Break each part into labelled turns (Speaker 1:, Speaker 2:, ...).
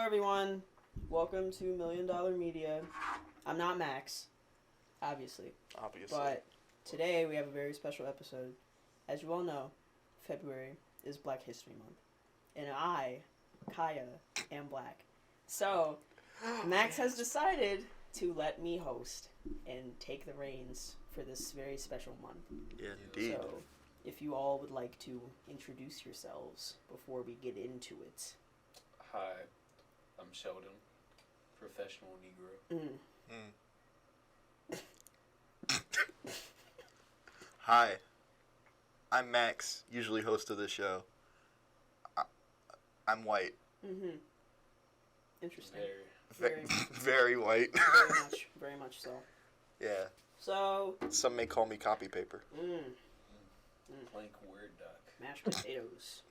Speaker 1: everyone. Welcome to Million Dollar Media. I'm not Max, obviously. But today we have a very special episode. As you all know, February is Black History Month. And I, Kyah, am black. So, Max has decided to let me host and take the reins for this very special month.
Speaker 2: Yeah, indeed.
Speaker 1: So, if you all would like to introduce yourselves before we get into it.
Speaker 3: Hi, I'm Shelldyn, professional Negro.
Speaker 2: Hi, I'm Max, usually host of this show. I'm white.
Speaker 1: Mm-hmm. Interesting.
Speaker 2: Very white.
Speaker 1: Very much so.
Speaker 2: Yeah.
Speaker 1: So.
Speaker 2: Some may call me copy paper.
Speaker 3: Plank word duck.
Speaker 1: Mashed potatoes.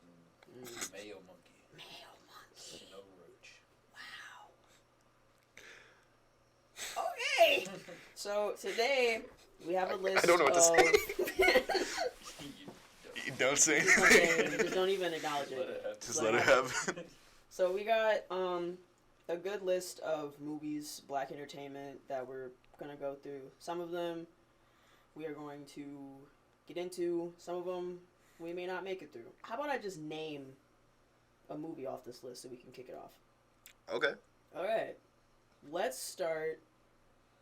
Speaker 3: Mayo monkey.
Speaker 1: Mayo monkey.
Speaker 3: Snow roach.
Speaker 1: Wow. Okay. So today we have a list.
Speaker 2: I don't know what to say. You don't say anything.
Speaker 1: Just don't even acknowledge it.
Speaker 2: Just let it have.
Speaker 1: So we got a good list of movies, black entertainment that we're gonna go through. Some of them we are going to get into. Some of them we may not make it through. How about I just name a movie off this list so we can kick it off?
Speaker 2: Okay.
Speaker 1: All right. Let's start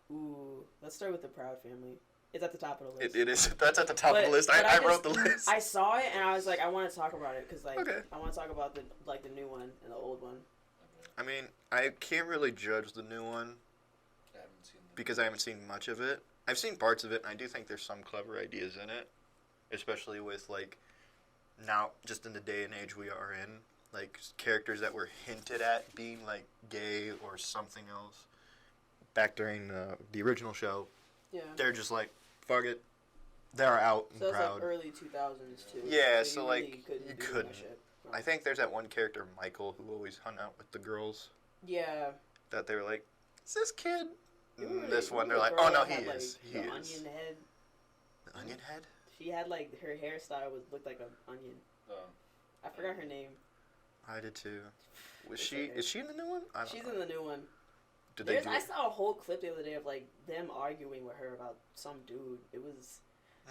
Speaker 1: with The Proud Family. It's at the top of the list.
Speaker 2: It is. That's at the top of the list. I wrote the list.
Speaker 1: I saw it and I was like, I want to talk about it because
Speaker 2: okay.
Speaker 1: I want to talk about the new one and the old one.
Speaker 2: I mean, I can't really judge the new one because I haven't seen much of it. I've seen parts of it, and I do think there's some clever ideas in it, especially with now, just in the day and age we are in, characters that were hinted at being gay or something else. Back during the original show, yeah, they're just fuck it, they're out and
Speaker 1: so
Speaker 2: proud.
Speaker 1: So early 2000s too.
Speaker 2: Yeah,
Speaker 1: so
Speaker 2: you couldn't.
Speaker 1: No.
Speaker 2: I think there's that one character, Michael, who always hung out with the girls.
Speaker 1: Yeah.
Speaker 2: That they were like, is this kid?
Speaker 1: This
Speaker 2: one, they're like, oh no, he is. He is.
Speaker 1: Onion head.
Speaker 2: The onion head?
Speaker 1: She had her hairstyle looked like an onion. I forgot her name.
Speaker 2: I did too. Was she? Okay. Is she in the new one?
Speaker 1: She's in the new one.
Speaker 2: I
Speaker 1: saw a whole clip the other day of them arguing with her about some dude. It was,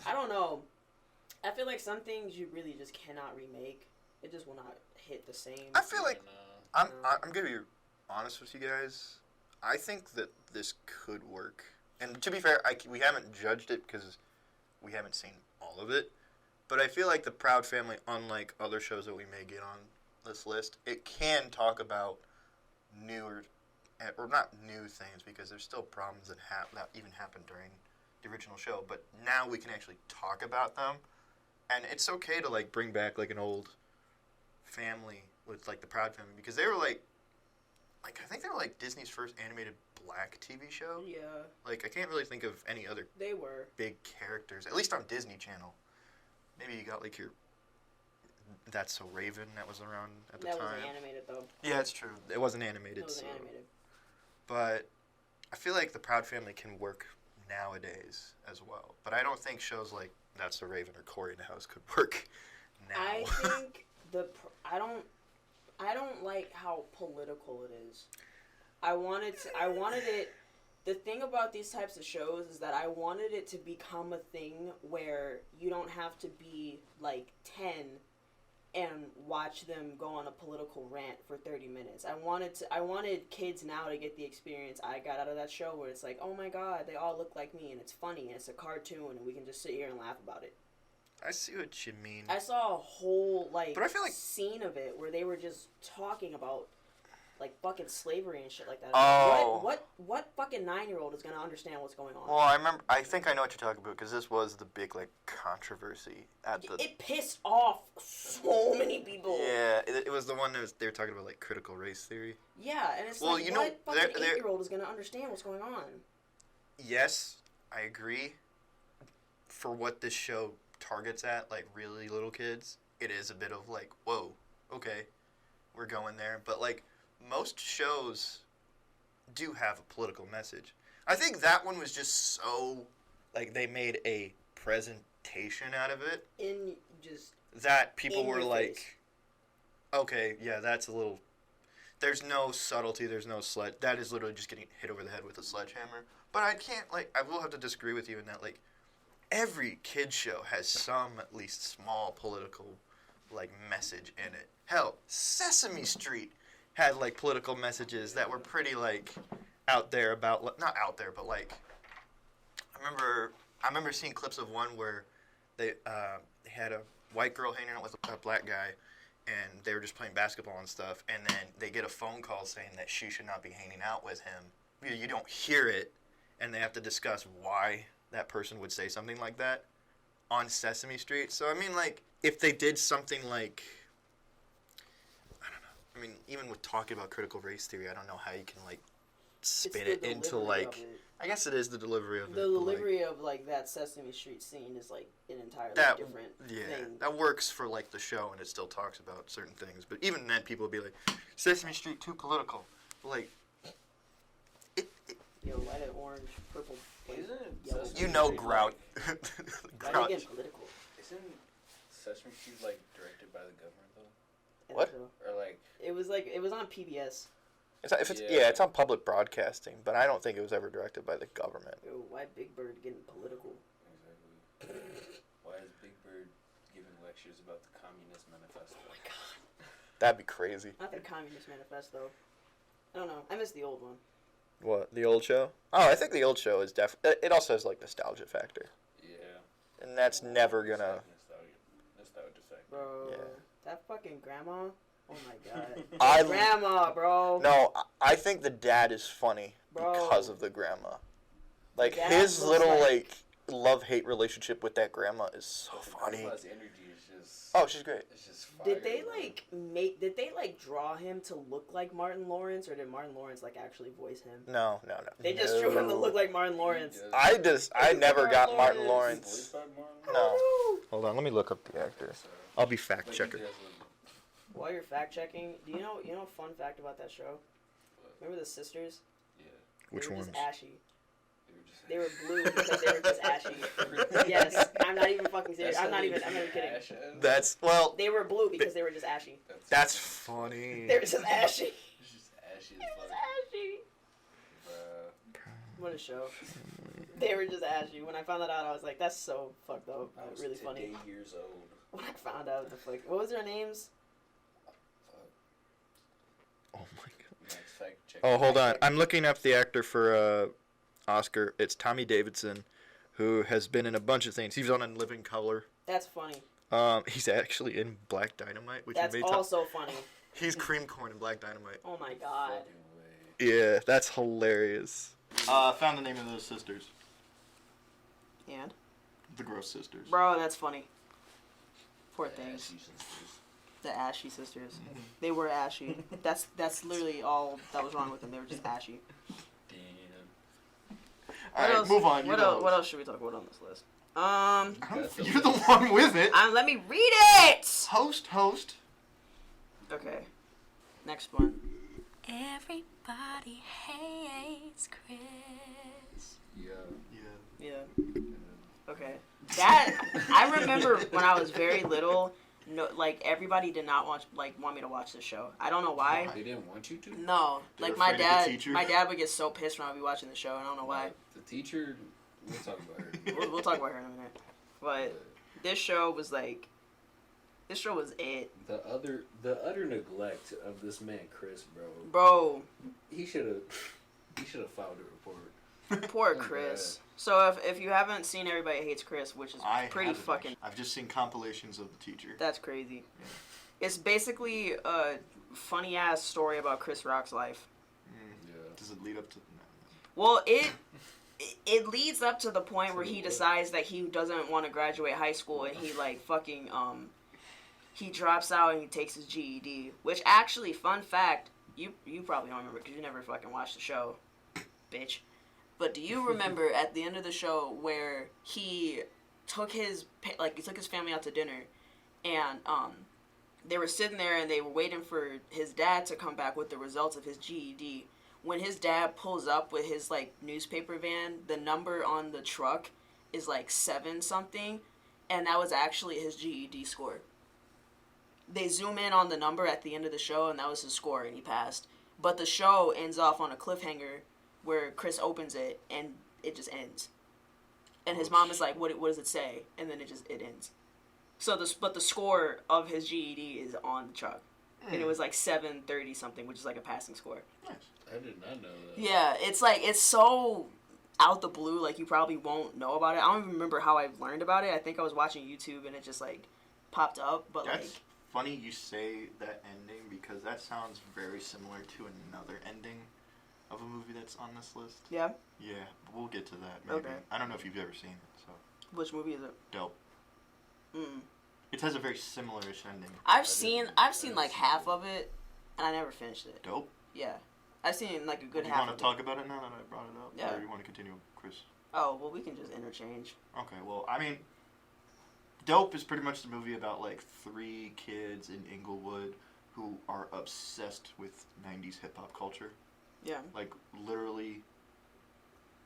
Speaker 1: I don't know. I feel like some things you really just cannot remake. It just will not hit the same.
Speaker 2: I feel like I'm gonna be honest with you guys. I think that this could work. And to be fair, we haven't judged it because we haven't seen all of it. But I feel like The Proud Family, unlike other shows that we may get on this list, it can talk about newer, or not new things, because there's still problems that even happened during the original show. But now we can actually talk about them. And it's okay to bring back an old family with The Proud Family, because they were I think they were Disney's first animated black TV show.
Speaker 1: Yeah.
Speaker 2: I can't really think of any other big characters, at least on Disney Channel. Maybe you got your That's So Raven that was around at the time.
Speaker 1: That wasn't animated though.
Speaker 2: Yeah, it's true. It wasn't animated.
Speaker 1: It wasn't animated.
Speaker 2: But I feel like The Proud Family can work nowadays as well. But I don't think shows like That's So Raven or Cory in the House could work now.
Speaker 1: I think I don't like how political it is. I wanted it. The thing about these types of shows is that I wanted it to become a thing where you don't have to be 10 and watch them go on a political rant for 30 minutes. I wanted kids now to get the experience I got out of that show, where it's oh my god, they all look like me and it's funny and it's a cartoon and we can just sit here and laugh about it.
Speaker 2: I see what you mean.
Speaker 1: I saw a whole
Speaker 2: but I feel
Speaker 1: scene of it where they were just talking about fucking slavery and shit like that.
Speaker 2: Oh.
Speaker 1: What fucking 9-year-old is gonna understand what's going on?
Speaker 2: Well, I think I know what you're talking about, because this was the big controversy at the.
Speaker 1: It pissed off so many people.
Speaker 2: Yeah, it was the one that they were talking about critical race theory.
Speaker 1: Yeah, and it's what fucking 8-year-old is gonna understand what's going on?
Speaker 2: Yes, I agree. For what this show targets at, really little kids, it is a bit of whoa, okay, we're going there, but most shows do have a political message. I think that one was just so they made a presentation out of it that people were
Speaker 1: face.
Speaker 2: Okay, yeah, that's a little there's no subtlety, there's no that is literally just getting hit over the head with a sledgehammer. But I can't, like, I will have to disagree with you in that, like, every kid show has some, at least small, political, like, message in it. Hell, Sesame Street had, like, political messages that were pretty, like, out there about, not out there, but, like, I remember seeing clips of one where they had a white girl hanging out with a black guy, and they were just playing basketball and stuff, and then they get a phone call saying that she should not be hanging out with him. You don't hear it, and they have to discuss why that person would say something like that on Sesame Street. So, I mean, like, if they did something like, I don't know. I mean, even with talking about critical race theory, I don't know how you can, like, spin it into, like, I guess it is the delivery of it.
Speaker 1: The delivery of, like, that Sesame Street scene is, like, an entirely different thing.
Speaker 2: That works for, like, the show, and it still talks about certain things. But even then, people would be like, Sesame Street, too political. Like,
Speaker 1: Yo, light it orange, purple,
Speaker 3: Isn't it
Speaker 1: yellow.
Speaker 3: Sesame
Speaker 2: you know,
Speaker 3: Street,
Speaker 2: Grout.
Speaker 1: Why are you
Speaker 2: Grouch.
Speaker 1: getting political?
Speaker 3: Isn't Sesame Street, like, directed by the government, though?
Speaker 2: What?
Speaker 3: Or, like...
Speaker 1: It was on PBS.
Speaker 2: It's on public broadcasting, but I don't think it was ever directed by the government.
Speaker 1: Yo, why Big Bird getting political?
Speaker 3: Exactly. Why is Big Bird giving lectures about the Communist Manifesto?
Speaker 1: Oh my god.
Speaker 2: That'd be crazy.
Speaker 1: Not the Communist Manifesto. I don't know. I miss the old one.
Speaker 2: What, the old show? Oh, I think the old show is definitely... It also has, like, nostalgia factor.
Speaker 3: Yeah.
Speaker 2: And that's never gonna...
Speaker 3: Nostalgia factor.
Speaker 1: Bro,
Speaker 2: Yeah.
Speaker 1: that fucking grandma. Oh my god.
Speaker 2: I-
Speaker 1: Grandma, bro.
Speaker 2: No, I think the dad is funny
Speaker 1: Bro.
Speaker 2: because of the grandma. Like,
Speaker 1: Dad
Speaker 2: his
Speaker 1: was
Speaker 2: little,
Speaker 1: like-
Speaker 2: love-hate relationship with that grandma is so funny.
Speaker 3: Grandma's energy is just...
Speaker 2: Oh, she's great.
Speaker 3: It's just fire.
Speaker 1: Did they
Speaker 3: bro.
Speaker 1: did they draw him to look like Martin Lawrence, or did Martin Lawrence actually voice him?
Speaker 2: No.
Speaker 1: They just drew him to look like Martin Lawrence.
Speaker 2: I never got Martin
Speaker 3: Voiced
Speaker 2: Lawrence.
Speaker 3: by Martin
Speaker 2: No.
Speaker 3: Lawrence?
Speaker 2: Hold on, let me look up the actor.
Speaker 3: So,
Speaker 2: I'll be
Speaker 3: but
Speaker 2: fact
Speaker 3: he
Speaker 2: checker.
Speaker 3: does look-
Speaker 1: While you're fact checking, do you know a fun fact about that show? Remember the sisters?
Speaker 3: Yeah.
Speaker 2: Which
Speaker 1: they were
Speaker 2: ones?
Speaker 1: just ashy.
Speaker 3: They were just...
Speaker 1: They were blue because they were just ashy. Yes, I'm not even fucking serious. I'm not even kidding.
Speaker 2: That's, well,
Speaker 1: They were blue because they were just ashy.
Speaker 2: that's funny.
Speaker 1: They were just ashy.
Speaker 3: It's just ashy
Speaker 1: They
Speaker 3: as
Speaker 1: were just
Speaker 3: fuck.
Speaker 1: ashy.
Speaker 3: Bruh.
Speaker 1: What a show. They were just ashy. When I found that out, I was like, that's so fucked up.
Speaker 3: I was
Speaker 1: Really funny.
Speaker 3: 10 years old.
Speaker 1: When I found out what was their names?
Speaker 3: Fuck.
Speaker 2: Oh my god.
Speaker 3: Next fact check.
Speaker 2: Oh, hold on. I'm looking up the actor for Oscar. It's Tommy Davidson, who has been in a bunch of things. He's on In Living Color.
Speaker 1: That's funny.
Speaker 2: He's actually in Black Dynamite, which
Speaker 1: That's
Speaker 2: he made
Speaker 1: also funny.
Speaker 2: He's Cream Corn in Black Dynamite.
Speaker 1: Oh my god.
Speaker 3: Fucking way.
Speaker 2: Yeah, that's hilarious. Found the name of those sisters.
Speaker 1: And?
Speaker 2: The Gross Sisters.
Speaker 1: Bro, that's funny. Poor
Speaker 3: The
Speaker 1: things.
Speaker 3: Ashy sisters.
Speaker 1: The Ashy sisters. They were ashy. That's literally all that was wrong with them. They were just ashy.
Speaker 3: Damn.
Speaker 2: Alright, move on.
Speaker 1: What else should we talk about on this list?
Speaker 2: You're the one with it.
Speaker 1: Let me read it!
Speaker 2: Host.
Speaker 1: Okay. Next one.
Speaker 4: Everybody hates Chris.
Speaker 3: Yeah.
Speaker 1: Yeah.
Speaker 3: Yeah.
Speaker 1: Okay. That I remember when I was very little. No, like everybody did not want me to watch this show. I don't know why.
Speaker 3: They didn't want you to?
Speaker 1: No,
Speaker 2: They
Speaker 1: like
Speaker 2: were
Speaker 1: my
Speaker 2: afraid of the
Speaker 1: dad.
Speaker 2: teacher?
Speaker 1: My dad would get so pissed when I'd be watching the show. I don't know why.
Speaker 3: The teacher, we'll talk about her.
Speaker 1: We'll talk about her in a minute. But this show was it.
Speaker 3: The utter neglect of this man Chris, bro.
Speaker 1: Bro,
Speaker 3: He should have filed a report.
Speaker 1: poor
Speaker 3: Oh,
Speaker 1: Chris. So if you haven't seen Everybody Hates Chris, which is pretty fucking...
Speaker 2: I've just seen compilations of the teacher.
Speaker 1: That's crazy. It's basically a funny-ass story about Chris Rock's life.
Speaker 3: Yeah.
Speaker 2: Does it lead up to...
Speaker 1: Well, it leads up to the point where he decides that he doesn't want to graduate high school, and he he drops out and he takes his GED. Which actually, fun fact, you probably don't remember because you never fucking watched the show, bitch. But do you remember at the end of the show where he took his family out to dinner, and they were sitting there and they were waiting for his dad to come back with the results of his GED. When his dad pulls up with his newspaper van, the number on the truck is 7 something, and that was actually his GED score. They zoom in on the number at the end of the show, and that was his score, and he passed. But the show ends off on a cliffhanger where Chris opens it and it just ends. And his mom is like, what does it say? And then it ends. So the score of his GED is on the truck. And it was like 730 something, which is like a passing score.
Speaker 2: Nice.
Speaker 3: I did not know that.
Speaker 1: Yeah, it's like, it's so out the blue, like you probably won't know about it. I don't even remember how I learned about it. I think I was watching YouTube and it just like popped up. But
Speaker 2: that's funny you say that ending, because that sounds very similar to another ending of a movie that's on this list.
Speaker 1: Yeah?
Speaker 2: Yeah, but we'll get to that maybe.
Speaker 1: Okay.
Speaker 2: I don't know if you've ever seen it, so.
Speaker 1: Which movie is it?
Speaker 2: Dope.
Speaker 1: Mm.
Speaker 2: It has a very similar-ish ending.
Speaker 1: I've seen like half of it, and I never finished it.
Speaker 2: Dope?
Speaker 1: Yeah. I've seen like a good
Speaker 2: Do
Speaker 1: half
Speaker 2: you want
Speaker 1: of
Speaker 2: to talk about it now that I brought it up?
Speaker 1: Yeah.
Speaker 2: Or do you want to continue, Chris?
Speaker 1: Oh, well, we can just interchange.
Speaker 2: Okay, well, I mean, Dope is pretty much the movie about, like, 3 kids in Inglewood who are obsessed with 90s hip-hop culture.
Speaker 1: Yeah.
Speaker 2: Like, literally,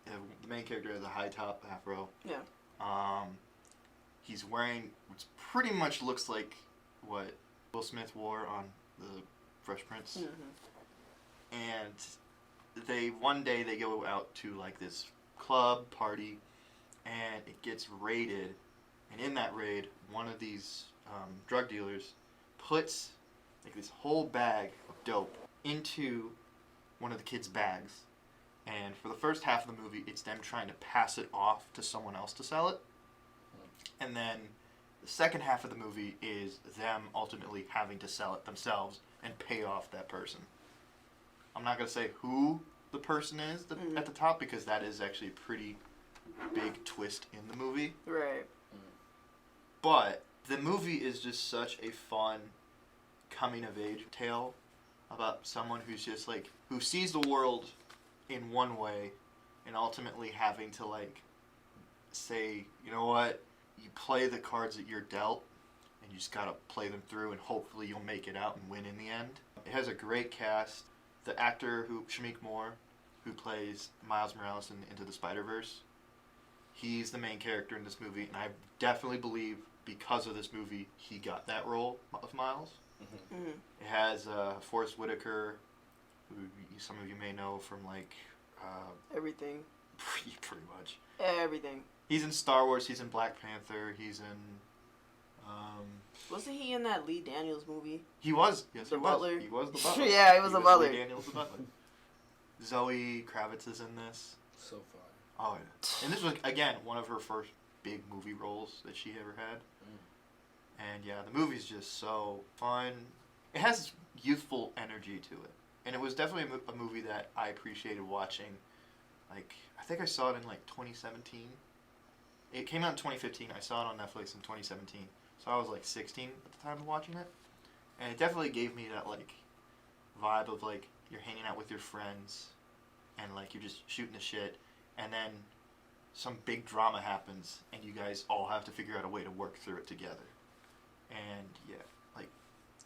Speaker 2: the main character has a high-top afro.
Speaker 1: Yeah.
Speaker 2: He's wearing what pretty much looks like what Will Smith wore on the Fresh Prince.
Speaker 1: Mm-hmm.
Speaker 2: And one day they go out to, like, this club party, and it gets raided. And in that raid, one of these drug dealers puts, like, this whole bag of dope into one of the kids' bags. And for the first half of the movie, it's them trying to pass it off to someone else to sell it. And then the second half of the movie is them ultimately having to sell it themselves and pay off that person. I'm not going to say who the person is at the top, because that is actually a pretty big twist in the movie.
Speaker 1: Right.
Speaker 2: But the movie is just such a fun coming-of-age tale about someone who's just, like, who sees the world in one way and ultimately having to, like, say, you know what, you play the cards that you're dealt, and you just gotta play them through, and hopefully you'll make it out and win in the end. It has a great cast. The actor, Shamik Moore, who plays Miles Morales in Into the Spider-Verse, he's the main character in this movie, and I definitely believe because of this movie, he got that role of Miles.
Speaker 3: Mm-hmm.
Speaker 1: Mm-hmm.
Speaker 2: It has Forrest Whitaker, who some of you may know from, like...
Speaker 1: Everything.
Speaker 2: pretty much.
Speaker 1: Everything.
Speaker 2: He's in Star Wars, he's in Black Panther, he's in...
Speaker 1: Wasn't he in that Lee Daniels movie?
Speaker 2: He was. Yes,
Speaker 1: The
Speaker 2: he
Speaker 1: Butler?
Speaker 2: was. He was the Butler.
Speaker 1: Yeah, he was the Butler.
Speaker 2: Lee Daniels the Butler. Zoe Kravitz is in this.
Speaker 3: So far.
Speaker 2: Oh, yeah. And this was, again, one of her first big movie roles that she ever had. And, yeah, the movie's just so fun. It has youthful energy to it. And it was definitely a movie that I appreciated watching. Like, I think I saw it in, like, 2017. It came out in 2015. I saw it on Netflix in 2017. So I was, like, 16 at the time of watching it. And it definitely gave me that, like, vibe of, like, you're hanging out with your friends and, like, you're just shooting the shit. And then some big drama happens and you guys all have to figure out a way to work through it together. And, yeah, like,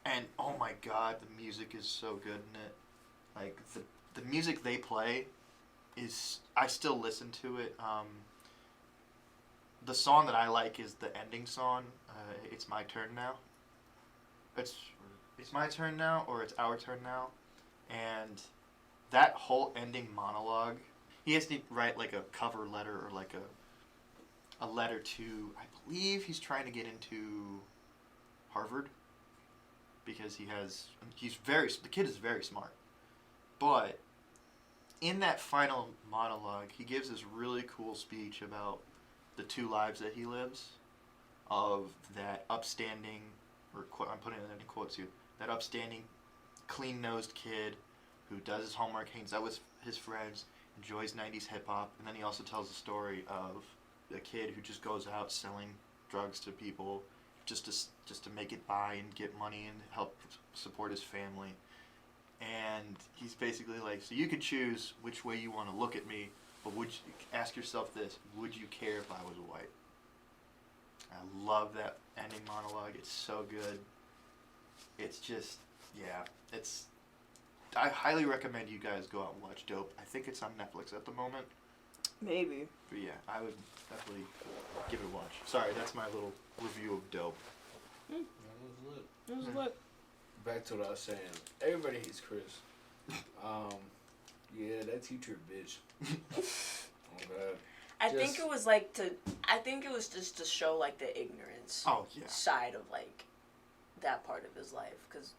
Speaker 2: and, oh my god, the music is so good in it. Like, the music they play is, I still listen to it. The song that I like is the ending song, It's My Turn Now. It's my turn now, or it's our turn now. And that whole ending monologue, he has to write, like, a cover letter, or, like, a letter to, I believe he's trying to get into Harvard, because the kid is very smart. But in that final monologue, he gives this really cool speech about the 2 lives that he lives, of that upstanding, or I'm putting it in quotes here, that upstanding, clean-nosed kid who does his homework, hangs out with his friends, enjoys 90s hip-hop, and then he also tells the story of the kid who just goes out selling drugs to people just to make it by and get money and help support his family. And he's basically like, so you could choose which way you want to look at me, but ask yourself this, would you care if I was white? I love that ending monologue. It's so good. It's just, yeah, I highly recommend you guys go out and watch Dope. I think it's on Netflix at the moment.
Speaker 1: Maybe.
Speaker 2: But yeah, I would definitely give it a watch. Sorry, that's my little review of Dope.
Speaker 3: That was lit.
Speaker 1: It was lit.
Speaker 3: Back to what I was saying. Everybody hates Chris. Yeah, that teacher bitch. Oh god.
Speaker 1: I think it was just to show like the ignorance side of like that part of his life, because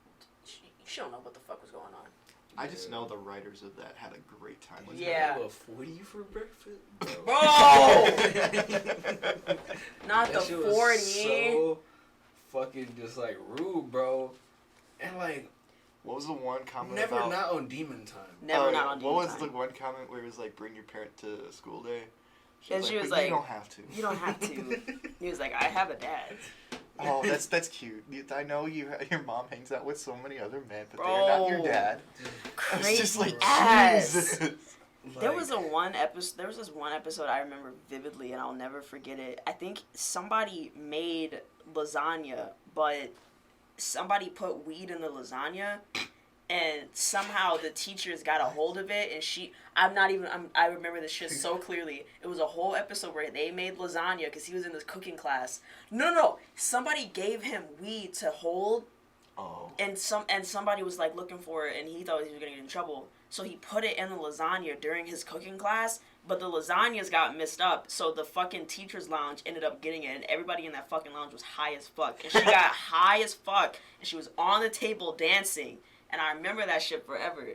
Speaker 1: she don't know what the fuck was going on.
Speaker 2: I just know the writers of that had a great time with
Speaker 1: Yeah.
Speaker 3: Have a 40 for breakfast,
Speaker 1: Bro. Not the 40.
Speaker 3: So fucking just like rude, bro. And like,
Speaker 2: what was the one comment
Speaker 3: never
Speaker 2: about?
Speaker 3: not on demon time.
Speaker 1: Never not on demon
Speaker 2: What was
Speaker 1: time.
Speaker 2: the one comment where it was like, bring your parent to school day?
Speaker 1: And she was
Speaker 2: "But
Speaker 1: like,
Speaker 2: you don't have to.
Speaker 1: You don't have to. He was like, I have a dad.
Speaker 2: Oh, that's cute. I know your mom hangs out with so many other men, but
Speaker 1: Bro.
Speaker 2: they're not your dad.
Speaker 1: Crazy
Speaker 2: It's just like,
Speaker 1: ass.
Speaker 2: Jesus.
Speaker 1: There was this one episode I remember vividly, and I'll never forget it. I think somebody made lasagna, but somebody put weed in the lasagna, and somehow the teachers got a hold of it, and I remember this shit so clearly. It was a whole episode where they made lasagna because he was in this cooking class. No, somebody gave him weed to hold, and somebody was like looking for it, and he thought he was gonna get in trouble. So he put it in the lasagna during his cooking class, but the lasagnas got messed up, so the fucking teacher's lounge ended up getting it, and everybody in that fucking lounge was high as fuck. And she got high as fuck, and she was on the table dancing, and I remember that shit forever.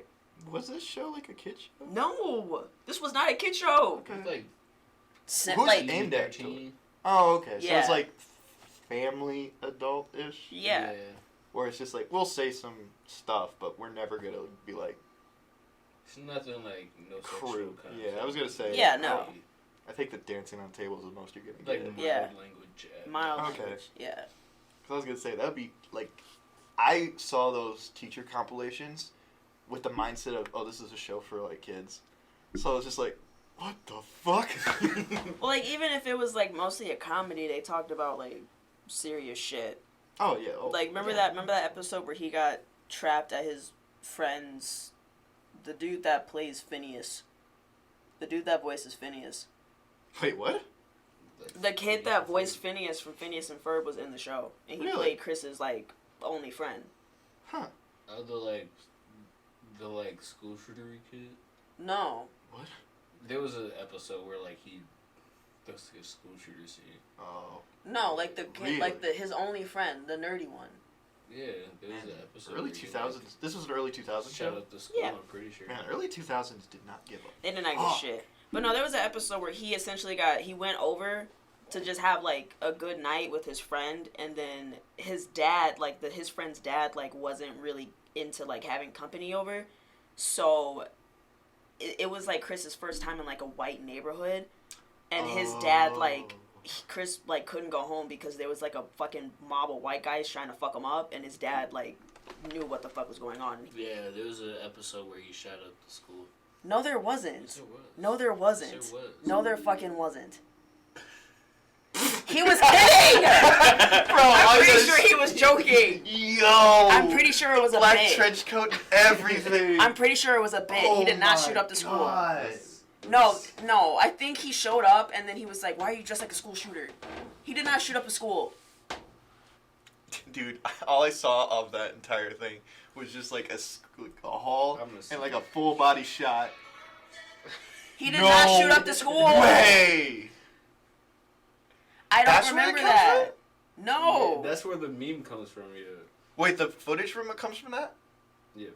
Speaker 2: Was this show like a kid show?
Speaker 1: No! This was not a kid show!
Speaker 3: Like,
Speaker 2: Who's
Speaker 1: like,
Speaker 2: aimed at? Oh, okay. So
Speaker 1: Yeah.
Speaker 2: it's like family adult-ish?
Speaker 1: yeah.
Speaker 2: Where it's just like, we'll say some stuff, but we're never going to be like,
Speaker 3: it's nothing like no
Speaker 2: crew.
Speaker 3: sexual content.
Speaker 2: Yeah, I was going to say.
Speaker 1: Yeah, no.
Speaker 2: I think the dancing on tables is the most you're going to
Speaker 3: Like
Speaker 2: get.
Speaker 3: the
Speaker 1: Yeah.
Speaker 3: mild language.
Speaker 1: Mild
Speaker 2: Okay.
Speaker 1: language, yeah.
Speaker 2: Because I was going to say, that would be like, I saw those teacher compilations with the mindset of, oh, this is a show for like kids. So I was just like, what the fuck?
Speaker 1: Well, like, even if it was, like, mostly a comedy, they talked about, like, serious shit.
Speaker 2: Oh, yeah. Oh,
Speaker 1: Like, remember
Speaker 2: yeah.
Speaker 1: that episode where he got trapped at his friend's, the dude that plays Phineas. The dude that voices Phineas.
Speaker 2: Wait, what?
Speaker 1: The kid that voiced Phineas from Phineas and Ferb was in the show. And he
Speaker 2: Really?
Speaker 1: played Chris's, like, only friend.
Speaker 2: Huh.
Speaker 3: Oh, the school shootery kid.
Speaker 1: No.
Speaker 2: What?
Speaker 3: There was an episode where like that's his school shooter scene.
Speaker 2: Oh.
Speaker 1: No, like the kid,
Speaker 2: Really?
Speaker 1: like his only friend, the nerdy one.
Speaker 3: Yeah, there was an episode.
Speaker 2: Early
Speaker 3: where he,
Speaker 2: 2000s. This was an early 2000s
Speaker 3: Shut
Speaker 2: show?
Speaker 3: up the school.
Speaker 1: Yeah.
Speaker 3: I'm pretty sure.
Speaker 2: Man, early 2000s did not give up.
Speaker 1: They did not give
Speaker 2: Oh.
Speaker 1: shit. But no, there was an episode where he essentially he went over to just have, like, a good night with his friend, and then his dad, like, his friend's dad, like, wasn't really into, like, having company over. So it was, like, Chris's first time in, like, a white neighborhood, and his dad, like, Chris, like, couldn't go home because there was, like, a fucking mob of white guys trying to fuck him up, and his dad, like, knew what the fuck was going on.
Speaker 3: Yeah, there was an episode where he shot up the school.
Speaker 1: No, there wasn't.
Speaker 3: Yes, there was.
Speaker 1: No, there wasn't.
Speaker 3: Yes, there was.
Speaker 1: No, there fucking wasn't. He was kidding!
Speaker 2: Bro,
Speaker 1: I'm pretty sure he was joking.
Speaker 2: Yo!
Speaker 1: I'm pretty sure it was a
Speaker 2: Black
Speaker 1: bit.
Speaker 2: trench coat and everything.
Speaker 1: I'm pretty sure it was a bit. He did not shoot up the school. No, I think he showed up and then he was like, why are you dressed like a school shooter? He did not shoot up a school.
Speaker 2: Dude, all I saw of that entire thing was just like a hall and like a full body shot.
Speaker 1: He did not shoot up the school.
Speaker 2: Way!
Speaker 1: I don't
Speaker 2: That's where it
Speaker 1: remember
Speaker 2: comes
Speaker 1: that. No.
Speaker 3: Yeah, that's where the meme comes from, yeah.
Speaker 2: Wait, the footage from it comes from that?
Speaker 3: Yeah.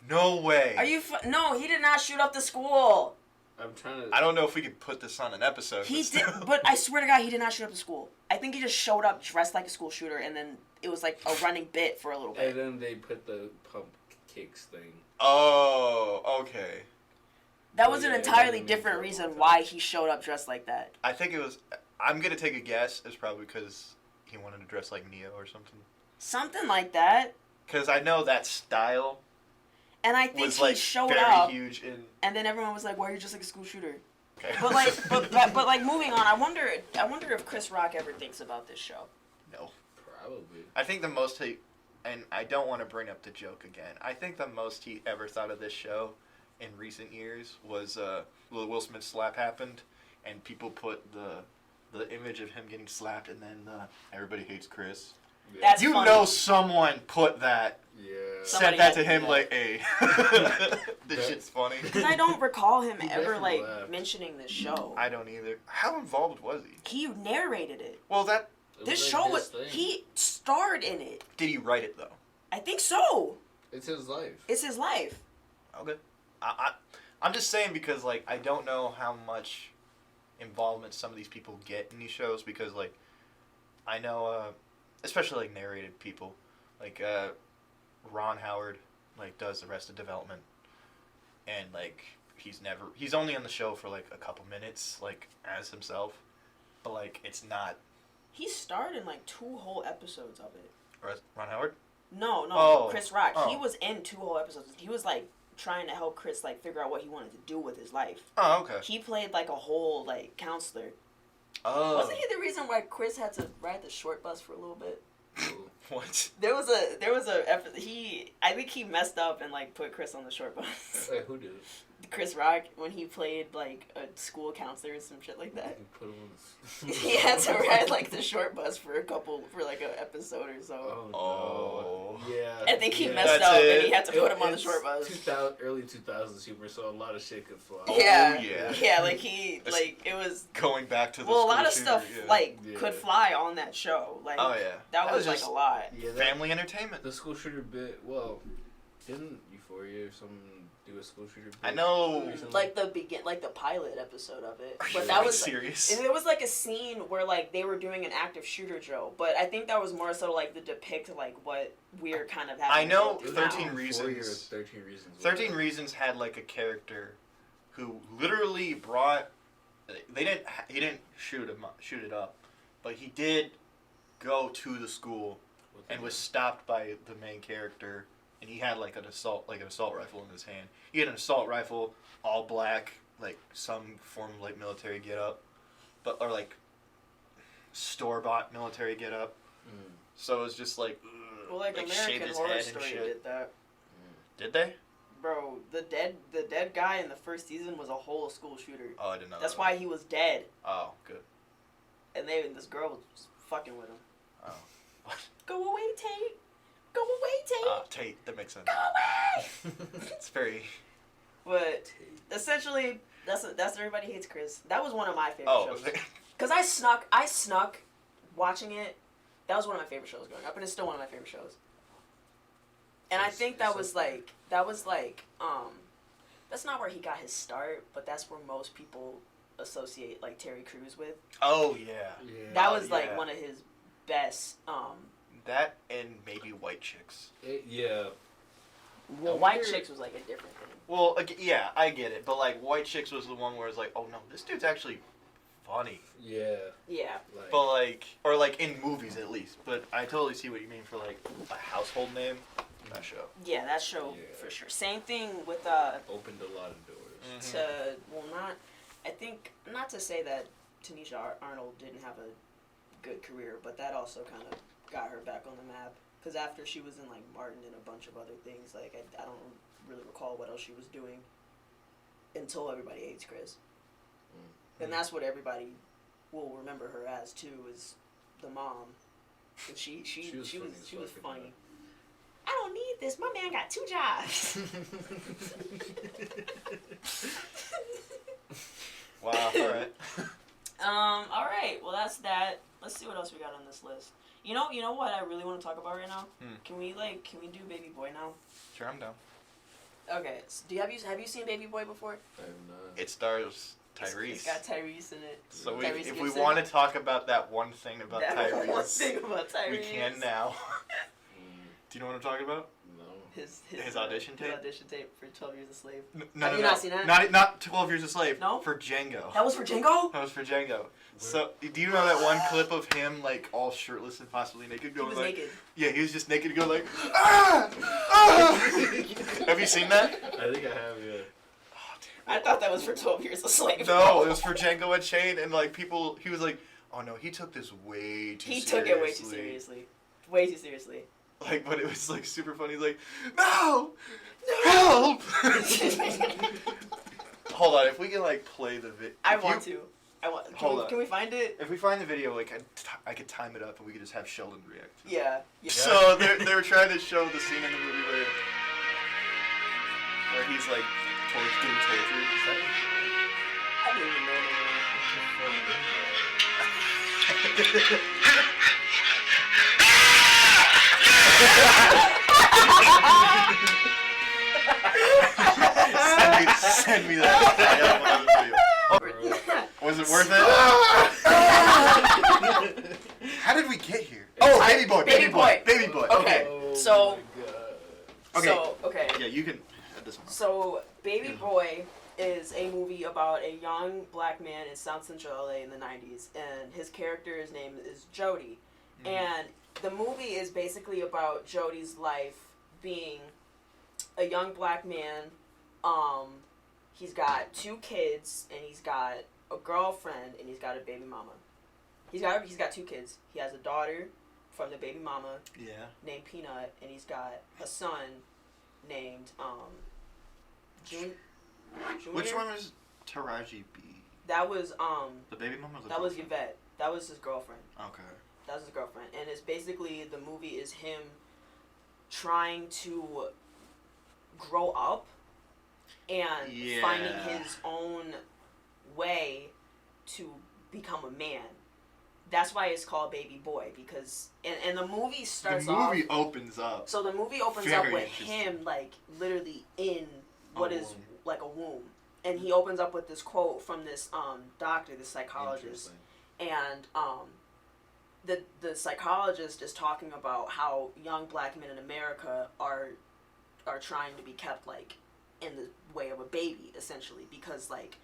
Speaker 2: No way.
Speaker 1: Are you no, he did not shoot up the school.
Speaker 3: I'm trying to...
Speaker 2: I don't know if we could put this on an episode.
Speaker 1: He
Speaker 2: but
Speaker 1: did,
Speaker 2: still.
Speaker 1: but I swear to God, he did not shoot up the school. I think he just showed up dressed like a school shooter, and then it was like a running bit for a little bit.
Speaker 3: And then they put the pump kicks thing.
Speaker 2: Oh, okay.
Speaker 1: That was
Speaker 3: Yeah,
Speaker 1: an
Speaker 3: it
Speaker 1: entirely
Speaker 3: wasn't
Speaker 1: different
Speaker 3: me for a
Speaker 1: reason
Speaker 3: long time.
Speaker 1: why he showed up dressed like that.
Speaker 2: I think it was... I'm going to take a guess. It's probably because he wanted to dress like Neo or something.
Speaker 1: Something like that.
Speaker 2: Because I know that style
Speaker 1: And I think
Speaker 2: was
Speaker 1: he
Speaker 2: like
Speaker 1: showed
Speaker 2: very
Speaker 1: up,
Speaker 2: huge in...
Speaker 1: and then everyone was like, "Why are you just like a school shooter?"
Speaker 2: Okay.
Speaker 1: But like, but like moving on, I wonder if Chris Rock ever thinks about this show.
Speaker 2: No.
Speaker 3: Probably.
Speaker 2: I think the most he... And I don't want to bring up the joke again. I think the most he ever thought of this show in recent years was the Will Smith slap happened, and people put the image of him getting slapped, and then everybody hates Chris.
Speaker 1: That's
Speaker 2: You
Speaker 1: funny.
Speaker 2: know someone put that,
Speaker 3: Yeah.
Speaker 1: Somebody
Speaker 2: sent that
Speaker 1: had
Speaker 2: to
Speaker 1: to
Speaker 2: him
Speaker 1: do
Speaker 2: like, hey, this
Speaker 3: That-
Speaker 2: shit's funny.
Speaker 1: Because I don't recall him
Speaker 3: He
Speaker 1: ever
Speaker 3: definitely
Speaker 1: like
Speaker 3: laughed.
Speaker 1: mentioning this show.
Speaker 2: I don't either. How involved was he?
Speaker 1: He narrated it.
Speaker 2: Well, that
Speaker 3: It
Speaker 1: This
Speaker 3: was
Speaker 1: show
Speaker 3: like
Speaker 1: was
Speaker 3: his thing.
Speaker 1: he starred in it.
Speaker 2: did he write it though?
Speaker 1: I think so.
Speaker 3: It's his life.
Speaker 1: It's his life.
Speaker 2: Okay. I'm just saying because like I don't know how much involvement some of these people get in these shows because like I know especially like narrated people like Ron Howard like does Arrested Development and like he's only on the show for like a couple minutes like as himself but like it's not
Speaker 1: He starred in like 2 whole episodes of it.
Speaker 2: Ron Howard.
Speaker 1: No,
Speaker 2: Oh.
Speaker 1: Chris Rock.
Speaker 2: Oh.
Speaker 1: He was in 2 whole episodes. He was like trying to help Chris like figure out what he wanted to do with his life.
Speaker 2: Oh, okay.
Speaker 1: He played like a whole like counselor.
Speaker 2: Oh.
Speaker 1: Wasn't he the reason why Chris had to ride the short bus for a little bit?
Speaker 2: What?
Speaker 1: There was a I think he messed up and like put Chris on the short bus.
Speaker 3: Wait, who did it?
Speaker 1: Chris Rock when he played like a school counselor and some shit like that.
Speaker 3: You put him on the...
Speaker 1: He had to ride like the short bus for like an episode or so.
Speaker 3: Oh,
Speaker 2: Oh.
Speaker 3: no. Yeah.
Speaker 1: I think he
Speaker 3: yeah.
Speaker 1: messed
Speaker 2: That's
Speaker 1: up
Speaker 2: it.
Speaker 1: and he had to put him on the
Speaker 3: It's
Speaker 1: short bus.
Speaker 3: 2000, early 2000s humor, so a lot of shit could fly.
Speaker 1: Yeah,
Speaker 2: yeah.
Speaker 1: yeah, like he like it was.
Speaker 2: Going back to the
Speaker 1: Well, a lot
Speaker 2: school
Speaker 1: of stuff
Speaker 2: shooter, yeah.
Speaker 1: like
Speaker 3: Yeah.
Speaker 1: could fly on that show. Like
Speaker 2: Oh yeah.
Speaker 1: that was like
Speaker 2: just
Speaker 1: a lot.
Speaker 3: Yeah, that,
Speaker 2: family entertainment.
Speaker 3: the school shooter bit. Well, didn't Euphoria or something do a school shooter bit?
Speaker 2: I know.
Speaker 3: recently?
Speaker 1: Like the pilot episode of it,
Speaker 2: Are you
Speaker 1: but that was
Speaker 2: serious?
Speaker 1: and it was like a scene where like they were doing an active shooter drill, but I think that was more so like to depict like what we're kind of having.
Speaker 2: I know
Speaker 1: to go through
Speaker 2: 13
Speaker 1: now.
Speaker 2: Reasons.
Speaker 3: Euphoria or 13 Reasons.
Speaker 2: 13 Reasons had like a character who literally brought. He didn't shoot it up, but he did go to the school and was stopped by the main character, and he had like an assault rifle in his hand. He had an assault rifle, all black, like some form of like military getup, or like store-bought military getup.
Speaker 3: Mm.
Speaker 2: So it was just like,
Speaker 1: Well, like
Speaker 2: shaved
Speaker 1: American
Speaker 2: his
Speaker 1: Horror
Speaker 2: head and
Speaker 1: Story
Speaker 2: shit.
Speaker 1: did that.
Speaker 2: Did they?
Speaker 1: Bro, the dead guy in the first season was a whole school shooter.
Speaker 2: Oh, I didn't know.
Speaker 1: That's
Speaker 2: that.
Speaker 1: why he was dead,
Speaker 2: Oh, good.
Speaker 1: and this girl was fucking with him.
Speaker 2: Oh, what?
Speaker 1: Go away, Tate. Go away, Tate.
Speaker 2: Tate. That makes sense.
Speaker 1: Go away.
Speaker 2: It's very.
Speaker 1: But essentially, that's Everybody Hates Chris. That was one of my favorite
Speaker 2: Oh,
Speaker 1: shows. Cause I snuck watching it. That was one of my favorite shows growing up, and it's still one of my favorite shows. And I think that was like that's not where he got his start, but that's where most people associate like Terry Crews with.
Speaker 2: Oh yeah.
Speaker 3: Yeah.
Speaker 1: That
Speaker 2: Oh,
Speaker 1: was like
Speaker 2: yeah.
Speaker 1: one of his best.
Speaker 2: That and maybe White Chicks.
Speaker 3: Yeah.
Speaker 1: Well,
Speaker 3: I
Speaker 1: White
Speaker 3: wonder-
Speaker 1: Chicks was like a different thing.
Speaker 2: Well, yeah, I get it, but like White Chicks was the one where it's like, oh no, this dude's actually funny.
Speaker 3: Yeah.
Speaker 1: Yeah.
Speaker 3: Like,
Speaker 2: But like, or like in movies at least. But I totally see what you mean for like a household name. That show.
Speaker 1: Yeah, that show
Speaker 3: Yeah.
Speaker 1: for sure. Same thing with
Speaker 3: opened a lot of doors.
Speaker 1: I think not to say that Tanisha Arnold didn't have a good career, but that also kind of got her back on the map. Because after she was in like Martin and a bunch of other things, like I don't really recall what else she was doing until Everybody Hates Chris, and that's what everybody will remember her as too, is the mom. And she was funny. I don't need this. My man got 2 jobs.
Speaker 2: Wow. All right.
Speaker 1: All right. Well, that's that. Let's see what else we got on this list. You know what I really want to talk about right now? Can we do Baby Boy now?
Speaker 2: Sure, I'm down.
Speaker 1: Okay. So have you seen Baby Boy before?
Speaker 3: I have not.
Speaker 2: It stars Tyrese.
Speaker 1: It's got Tyrese in it.
Speaker 2: So
Speaker 1: Tyrese
Speaker 2: if we
Speaker 1: Gibson.
Speaker 2: want to talk about that one thing about
Speaker 1: That
Speaker 2: Tyrese,
Speaker 1: one thing about Tyrese.
Speaker 2: we can now. Do you know what I'm talking about?
Speaker 3: No.
Speaker 1: His
Speaker 2: audition tape?
Speaker 1: His audition tape for 12 Years a Slave.
Speaker 2: No,
Speaker 1: Have you not seen that?
Speaker 2: Not 12 Years a Slave.
Speaker 1: No?
Speaker 2: For Django.
Speaker 1: That was for Django?
Speaker 2: That was for Django. So, do you know that one clip of him, like, all shirtless and possibly naked,
Speaker 1: He
Speaker 2: going
Speaker 1: was
Speaker 2: like...
Speaker 1: naked.
Speaker 2: Yeah, he was just naked, going like... Ah! Ah! Have you seen that?
Speaker 3: I think I have, yeah.
Speaker 2: Oh, dude.
Speaker 1: I thought that was for 12 Years a Slave.
Speaker 2: No, it was for Django Unchained, and, like, people... He was like, oh, no, he took this way too seriously.
Speaker 1: He took it way too seriously. Way too seriously.
Speaker 2: Like, but it was, like, super funny. He's like, no! Help! Hold on, if we can, like, play the video...
Speaker 1: I want to. Can we find it?
Speaker 2: If we find the video, like I could time it up and we could just have Shelldyn react.
Speaker 1: Yeah.
Speaker 2: So they were trying to show the scene in the movie where he's like getting tortured.
Speaker 1: I didn't even know.
Speaker 2: Send me that. Was it worth it? How did we get here?
Speaker 1: Oh,
Speaker 2: Baby boy.
Speaker 1: Okay. So.
Speaker 2: Okay.
Speaker 1: Okay.
Speaker 2: Yeah, you can. At this one.
Speaker 1: So, Baby Boy is a movie about a young black man in South Central LA in the 90s, and his character's name is Jody. Mm-hmm. And the movie is basically about Jody's life being a young black man. He's got 2 kids, and he's got a girlfriend, and he's got a baby mama. He's got 2 kids. He has a daughter from the baby mama named Peanut, and he's got a son named Junior.
Speaker 2: Which one was Taraji B?
Speaker 1: That was
Speaker 2: the baby mama.
Speaker 1: That was Yvette. That was his girlfriend.
Speaker 2: Okay.
Speaker 1: That was his girlfriend, and it's basically the movie is him trying to grow up and finding his own way to become a man. That's why it's called Baby Boy, because and the movie starts off.
Speaker 2: The movie opens up.
Speaker 1: So the movie opens up with him like literally in what is like a womb, and he opens up with this quote from this doctor, this psychologist, and the psychologist is talking about how young black men in America are trying to be kept like in the way of a baby, essentially, because like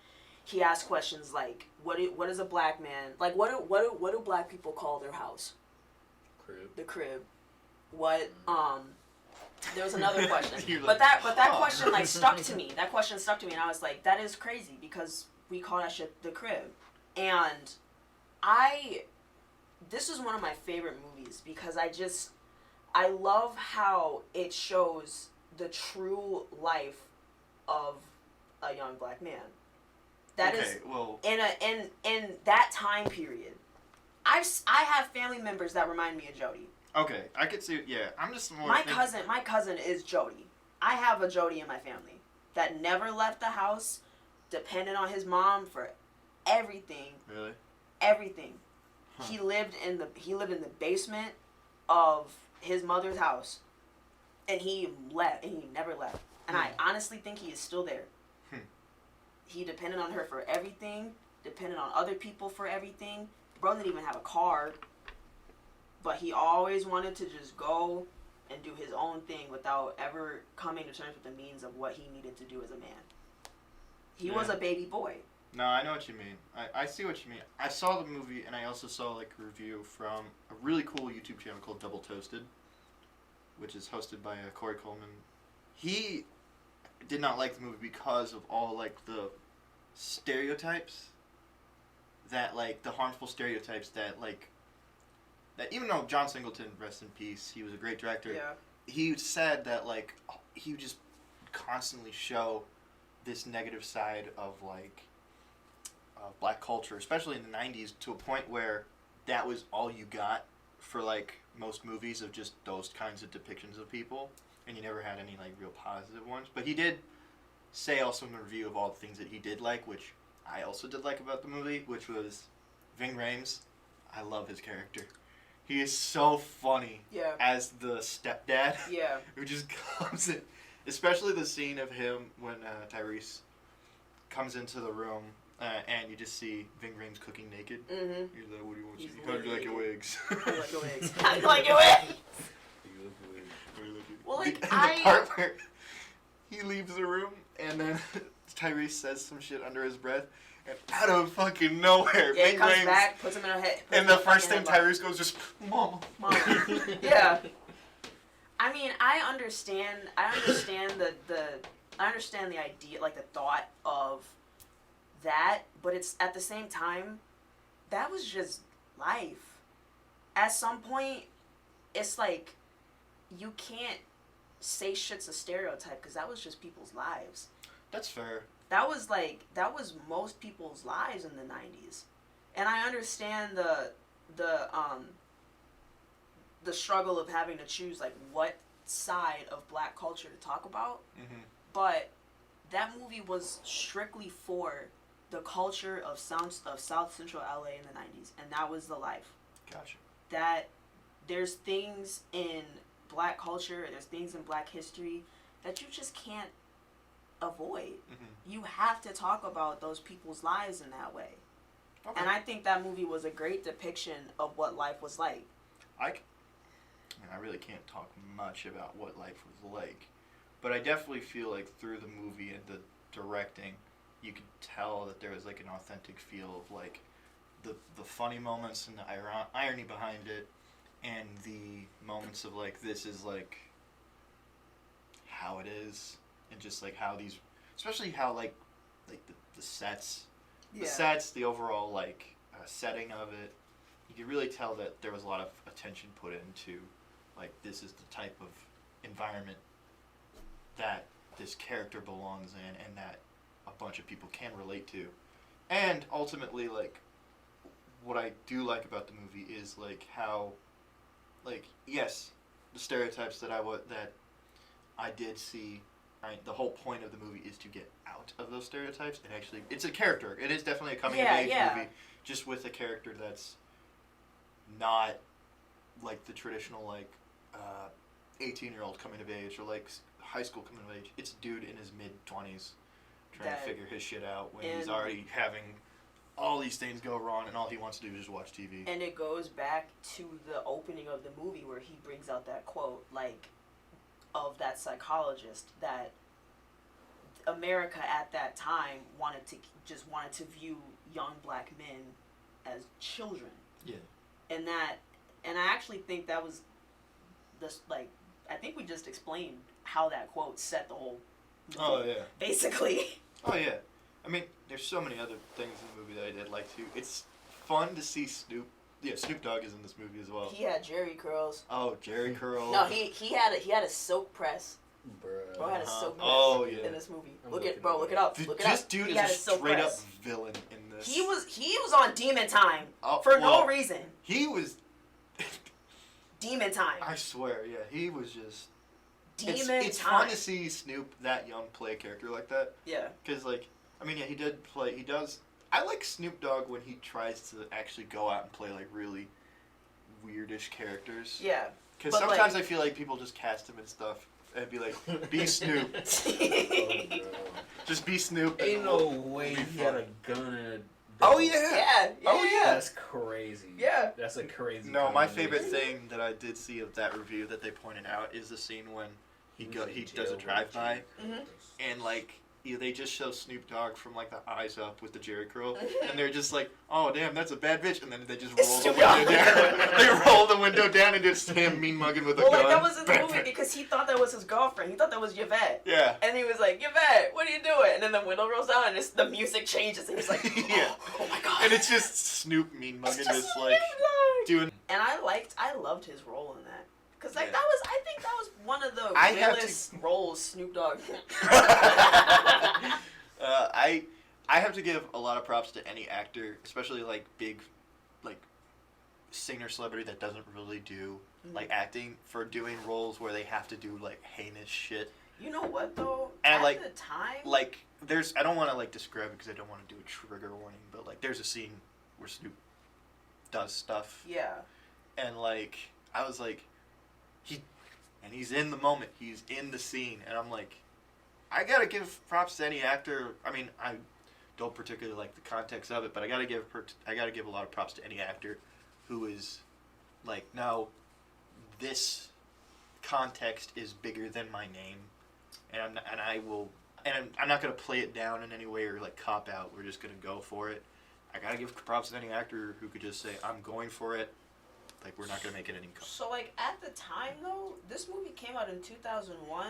Speaker 1: he asks questions like what is a black man like, what do black people call their house? The crib. What there was another question, but that question like stuck to me. That question stuck to me, and I was like, that is crazy, because we call that shit the crib. And this is one of my favorite movies because I love how it shows the true life of a young black man. That is in that time period. I have family members that remind me of Jody.
Speaker 2: Okay, I could see. Yeah, I'm just more.
Speaker 1: My cousin is Jody. I have a Jody in my family that never left the house, depended on his mom for everything.
Speaker 2: Really?
Speaker 1: Everything.
Speaker 2: Huh.
Speaker 1: He lived in the basement of his mother's house, and he left, and he never left. And I honestly think he is still there. He depended on her for everything, depended on other people for everything. Bro didn't even have a car, but he always wanted to just go and do his own thing without ever coming to terms with the means of what he needed to do as a man. He was a baby boy.
Speaker 2: No, I know what you mean. I see what you mean. I saw the movie, and I also saw like a review from a really cool YouTube channel called Double Toasted, which is hosted by Corey Coleman. He did not like the movie because of all like the stereotypes that like the harmful stereotypes that even though John Singleton, rest in peace, he was a great director.
Speaker 1: Yeah.
Speaker 2: He said that like he would just constantly show this negative side of like black culture, especially in the 90s, to a point where that was all you got for like most movies of just those kinds of depictions of people, and you never had any like real positive ones. But he did say also in the review of all the things that he did like, which I also did like about the movie, which was Ving Rhames. I love his character. He is so funny as the stepdad.
Speaker 1: Yeah.
Speaker 2: Who just comes in. Especially the scene of him when Tyrese comes into the room and you just see Ving Rhames cooking naked. Mm-hmm. He's like, what do you want to see? How do you like your wigs?
Speaker 1: How do you like your wigs? How do you like your wigs? Well, like,
Speaker 2: the part where he leaves the room and then Tyrese says some shit under his breath, and out of fucking nowhere,
Speaker 1: Ving comes Rhames back, puts him in her head,
Speaker 2: and the first thing Tyrese goes just, Mama.
Speaker 1: Yeah. I mean, I understand the idea, like the thought of that, but it's at the same time, that was just life. At some point, it's like, you can't say shit's a stereotype, because that was just people's lives.
Speaker 2: That's fair.
Speaker 1: That was most people's lives in the 90s. And I understand the struggle of having to choose like what side of black culture to talk about.
Speaker 2: Mm-hmm.
Speaker 1: But that movie was strictly for the culture of South Central LA in the 90s, and that was the life.
Speaker 2: Gotcha.
Speaker 1: That there's things in black culture, there's things in black history that you just can't avoid.
Speaker 2: Mm-hmm.
Speaker 1: You have to talk about those people's lives in that way.
Speaker 2: Okay.
Speaker 1: And I think that movie was a great depiction of what life was like.
Speaker 2: I really can't talk much about what life was like, but I definitely feel like through the movie and the directing, you could tell that there was like an authentic feel of like the funny moments and the irony behind it, and the moments of like this is like how it is, and just like how these, especially how like the sets, the overall like setting of it, you could really tell that there was a lot of attention put into like this is the type of environment that this character belongs in and that a bunch of people can relate to. And ultimately, like, what I do like about the movie is like how, like, yes, the stereotypes that I did see. Right, the whole point of the movie is to get out of those stereotypes and actually, it's a character. It is definitely a coming of age movie, just with a character that's not like the traditional like 18-year-old coming of age or like high school coming of age. It's a dude in his mid-20s trying to figure his shit out when he's already having all these things go wrong and all he wants to do is just watch TV.
Speaker 1: And it goes back to the opening of the movie where he brings out that quote, like, of that psychologist, that America at that time wanted to view young black men as children.
Speaker 2: Yeah.
Speaker 1: And I actually think that was I think we just explained how that quote set the whole movie,
Speaker 2: oh yeah,
Speaker 1: basically.
Speaker 2: Oh yeah, I mean there's so many other things in the movie that I did like too. It's fun to see Snoop Dogg is in this movie as well.
Speaker 1: He had Jerry curls.
Speaker 2: Oh, Jerry curls.
Speaker 1: No, he had a silk press.
Speaker 3: Bruh.
Speaker 1: Bro had a silk press in this movie. Look it up.
Speaker 2: This dude is a straight up villain in this.
Speaker 1: He was on Demon Time no reason.
Speaker 2: He was
Speaker 1: Demon Time.
Speaker 2: I swear, yeah, he was just
Speaker 1: Demon Time.
Speaker 2: It's fun to see Snoop that young play a character like that.
Speaker 1: Yeah.
Speaker 2: Because like, I mean, yeah, he does. I like Snoop Dogg when he tries to actually go out and play like really weirdish characters.
Speaker 1: Yeah.
Speaker 2: Because sometimes I feel like people just cast him and stuff and be like, be Snoop. Just be Snoop.
Speaker 3: Ain't no way he had a gun and a...
Speaker 2: Oh yeah.
Speaker 1: Oh yeah.
Speaker 3: That's crazy.
Speaker 1: Yeah.
Speaker 3: That's a crazy.
Speaker 2: No, my favorite thing that I did see of that review that they pointed out is the scene when he does a drive-by, and like they just show Snoop Dogg from like the eyes up with the Jerry curl, and they're just like, oh damn, that's a bad bitch, and then they just roll the window down. They roll the window down and just him mean mugging with a gun.
Speaker 1: Well, like that was in the movie because he thought that was his girlfriend. He thought that was Yvette.
Speaker 2: Yeah.
Speaker 1: And he was like, Yvette, what are you doing? And then the window rolls down and the music changes, and he's like, oh my god.
Speaker 2: And it's just Snoop mean mugging, just like doing.
Speaker 1: And I loved his role in that. Cause like I think that was one of the realest roles Snoop Dogg.
Speaker 2: I have to give a lot of props to any actor, especially like big, like singer celebrity that doesn't really do like acting, for doing roles where they have to do like heinous shit.
Speaker 1: You know what though?
Speaker 2: And
Speaker 1: at
Speaker 2: like
Speaker 1: the time,
Speaker 2: like I don't want to like describe it because I don't want to do a trigger warning, but like there's a scene where Snoop does stuff.
Speaker 1: Yeah.
Speaker 2: And like I was like. He's in the moment. He's in the scene, and I'm like, I gotta give props to any actor. I mean, I don't particularly like the context of it, but I gotta give a lot of props to any actor who is like, no, this context is bigger than my name, and I'm not gonna play it down in any way or like cop out. We're just gonna go for it. I gotta give props to any actor who could just say, I'm going for it. Like, we're not going to make it any color.
Speaker 1: So, like, at the time, though, this movie came out in 2001.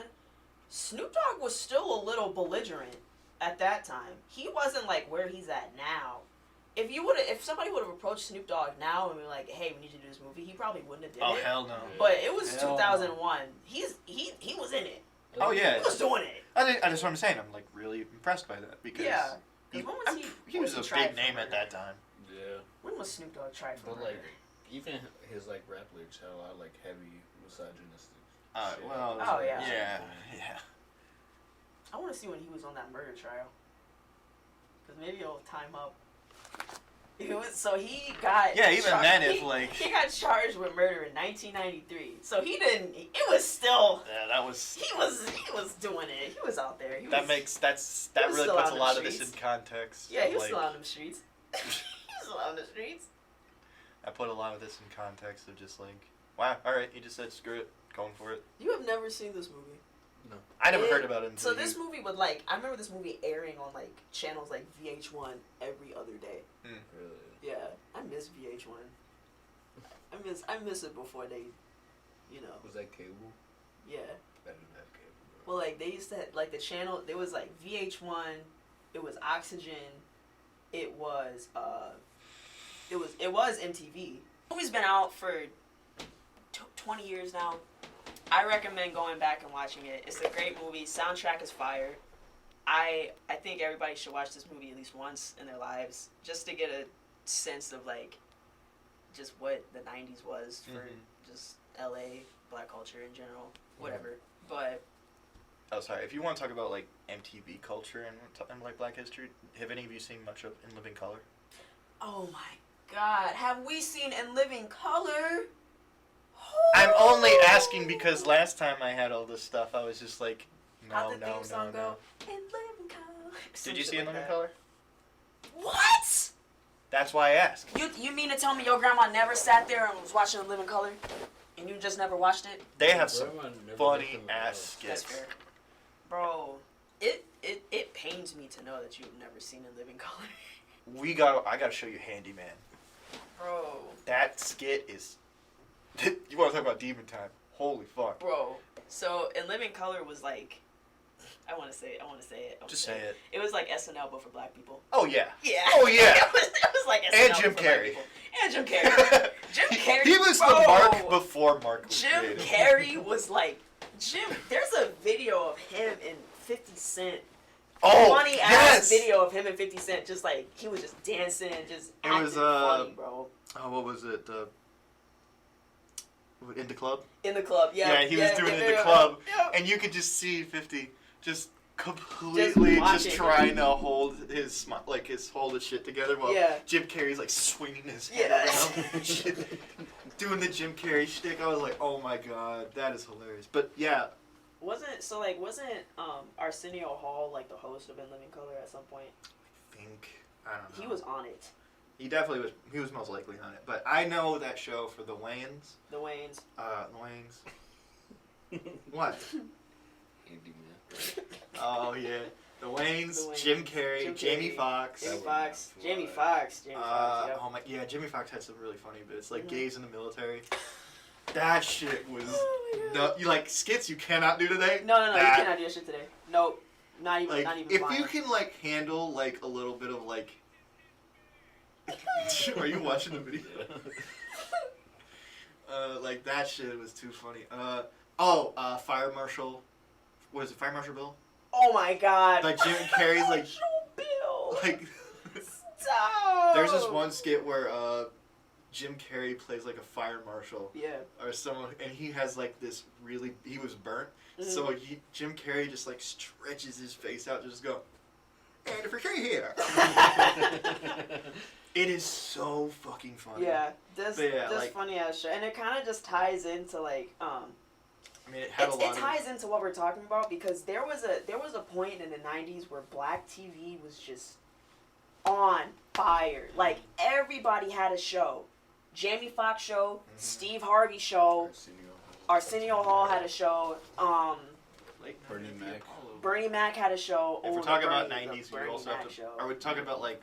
Speaker 1: Snoop Dogg was still a little belligerent at that time. He wasn't, like, where he's at now. If somebody would have approached Snoop Dogg now and been like, hey, we need to do this movie, he probably wouldn't have did it.
Speaker 2: Oh, hell no.
Speaker 1: But it was 2001. He was in it.
Speaker 2: Oh, yeah.
Speaker 1: He was doing it.
Speaker 2: That's what I'm saying. I'm like really impressed by that because
Speaker 1: Yeah. 'Cause when was
Speaker 2: he was a big name at that time.
Speaker 3: Yeah.
Speaker 1: When was Snoop Dogg tried for
Speaker 3: But
Speaker 1: murder?
Speaker 3: like, even his like rap lyrics had a lot of like heavy misogynistic. shit.
Speaker 2: Well,
Speaker 1: Oh, yeah.
Speaker 2: yeah.
Speaker 1: I want to see when he was on that murder trial. Because maybe it'll time up. He got...
Speaker 2: Yeah, even then, if
Speaker 1: he,
Speaker 2: like...
Speaker 1: He got charged with murder in 1993. So he didn't... It was still...
Speaker 2: Yeah, that was...
Speaker 1: He was doing it. He was out there. That
Speaker 2: really
Speaker 1: still
Speaker 2: puts
Speaker 1: out
Speaker 2: a
Speaker 1: in
Speaker 2: lot
Speaker 1: the
Speaker 2: of this
Speaker 1: streets.
Speaker 2: in context.
Speaker 1: Yeah, he was
Speaker 2: like,
Speaker 1: still out in the streets. He was still out in the streets.
Speaker 2: I put a lot of this in context of just like, wow, alright, he just said screw it, going for it.
Speaker 1: You have never seen this movie.
Speaker 3: No.
Speaker 2: I never heard about it until
Speaker 1: So this movie would like... I remember this movie airing on like channels like VH1 every other day.
Speaker 3: Really?
Speaker 1: Yeah, I miss VH1. I miss it before they, you know.
Speaker 3: Was that cable?
Speaker 1: Yeah.
Speaker 3: I didn't have cable, bro.
Speaker 1: Well, like they used to like the channel. There was like VH1. It was Oxygen. It was MTV. The movie's been out for 20 years now. I recommend going back and watching it. It's a great movie. Soundtrack is fire. I think everybody should watch this movie at least once in their lives just to get a sense of like just what the 90s was for just LA, black culture in general, whatever. But
Speaker 2: oh, sorry. If you want to talk about like MTV culture and like Black history, have any of you seen much of In Living Color?
Speaker 1: oh my God, have we seen In Living Color?
Speaker 2: I'm only asking because last time I had all this stuff, I was just like,
Speaker 1: How'd
Speaker 2: no.
Speaker 1: the theme song go? In Living Color.
Speaker 2: Did you see In
Speaker 1: Like
Speaker 2: Living
Speaker 1: that.
Speaker 2: Color?
Speaker 1: What?
Speaker 2: That's why I asked.
Speaker 1: You mean to tell me your grandma never sat there and was watching In Living Color, and you just never watched it?
Speaker 2: They have some
Speaker 3: Grandma never
Speaker 2: funny
Speaker 3: looked in the
Speaker 2: ass
Speaker 3: eyes.
Speaker 1: That's
Speaker 2: skits.
Speaker 1: fair, bro. It pains me to know that you've never seen In Living Color.
Speaker 2: I gotta show you Handyman.
Speaker 1: Bro.
Speaker 2: That skit is. You want to talk about demon time? Holy fuck.
Speaker 1: Bro. So In Living Color was like, I want to say it.
Speaker 2: Just say it.
Speaker 1: It was like SNL but for black people.
Speaker 2: Oh yeah.
Speaker 1: Yeah.
Speaker 2: Oh yeah.
Speaker 1: it was like SNL
Speaker 2: And Jim
Speaker 1: but for black
Speaker 2: Carrey.
Speaker 1: people. And Jim Carrey. Jim Carrey.
Speaker 2: He was
Speaker 1: bro.
Speaker 2: the Mark before Mark was
Speaker 1: Jim
Speaker 2: created.
Speaker 1: Carrey was like There's a video of him and 50 Cent.
Speaker 2: Oh,
Speaker 1: Funny ass video of him and 50 Cent, just like he was just dancing and just acting funny, bro.
Speaker 2: Oh, what was it? In the club?
Speaker 1: In the club, yeah.
Speaker 2: Yeah, he was doing it in the
Speaker 1: video.
Speaker 2: club,
Speaker 1: Yep.
Speaker 2: and you could just see 50 just completely just
Speaker 1: watching.
Speaker 2: trying to hold his hold his shit together while
Speaker 1: Yeah.
Speaker 2: Jim Carrey's like swinging his head
Speaker 1: Yeah.
Speaker 2: around and shit, doing the Jim Carrey shtick. I was like, oh my god, that is hilarious. But yeah,
Speaker 1: Wasn't Arsenio Hall like the host of In Living Color at some point?
Speaker 2: I don't know.
Speaker 1: He was on it.
Speaker 2: He definitely was. He was most likely on it. But I know that show for the Wayans.
Speaker 1: The Wayans.
Speaker 2: The Wayans. What?
Speaker 3: Handyman.
Speaker 2: Oh yeah, the Wayans.
Speaker 1: The Wayans.
Speaker 2: Jim Carrey,
Speaker 1: Jim
Speaker 2: Jamie
Speaker 1: Carrey.
Speaker 2: Foxx.
Speaker 1: Jamie
Speaker 3: would
Speaker 1: Foxx.
Speaker 3: not
Speaker 1: Jamie
Speaker 3: fly.
Speaker 1: Foxx. Jamie Foxx. Yeah.
Speaker 2: Oh my, yeah, Jimmy Foxx had some really funny bits, like
Speaker 1: Mhm.
Speaker 2: gays in the military. That shit was
Speaker 1: Oh my
Speaker 2: no,
Speaker 1: God.
Speaker 2: you like skits you cannot do today.
Speaker 1: No, you
Speaker 2: That-
Speaker 1: cannot do that shit today. Nope. Not even.
Speaker 2: Like
Speaker 1: not even.
Speaker 2: if
Speaker 1: flying.
Speaker 2: you can like handle like a little bit of like. Are you watching the video? Like that shit was too funny. Fire Marshal. What is it? Fire Marshal Bill?
Speaker 1: Oh my God.
Speaker 2: Like Jim Carrey's like
Speaker 1: Bill.
Speaker 2: like.
Speaker 1: Stop.
Speaker 2: There's this one skit where Jim Carrey plays like a fire marshal
Speaker 1: Yeah.
Speaker 2: or someone, and he has like this really. He was burnt, so Jim Carrey just like stretches his face out to just go. And if you're here, it is so fucking funny.
Speaker 1: Yeah. This
Speaker 2: like-
Speaker 1: funny ass shit, and it kind of just ties into like
Speaker 2: I mean, it had a lot
Speaker 1: it ties into what we're talking about because there was a point in the 90s where black TV was just on fire. Like everybody had a show. Jamie Foxx show, Steve Harvey show, Arsenio Hall had a show.
Speaker 2: Like
Speaker 3: Bernie Mac.
Speaker 1: Bernie Mac had a show.
Speaker 2: If we're
Speaker 1: the
Speaker 2: talking about
Speaker 1: Bernie- the
Speaker 2: 90s, we
Speaker 1: Bernie
Speaker 2: also
Speaker 1: Mac
Speaker 2: have to.
Speaker 1: show.
Speaker 2: Are we talking about like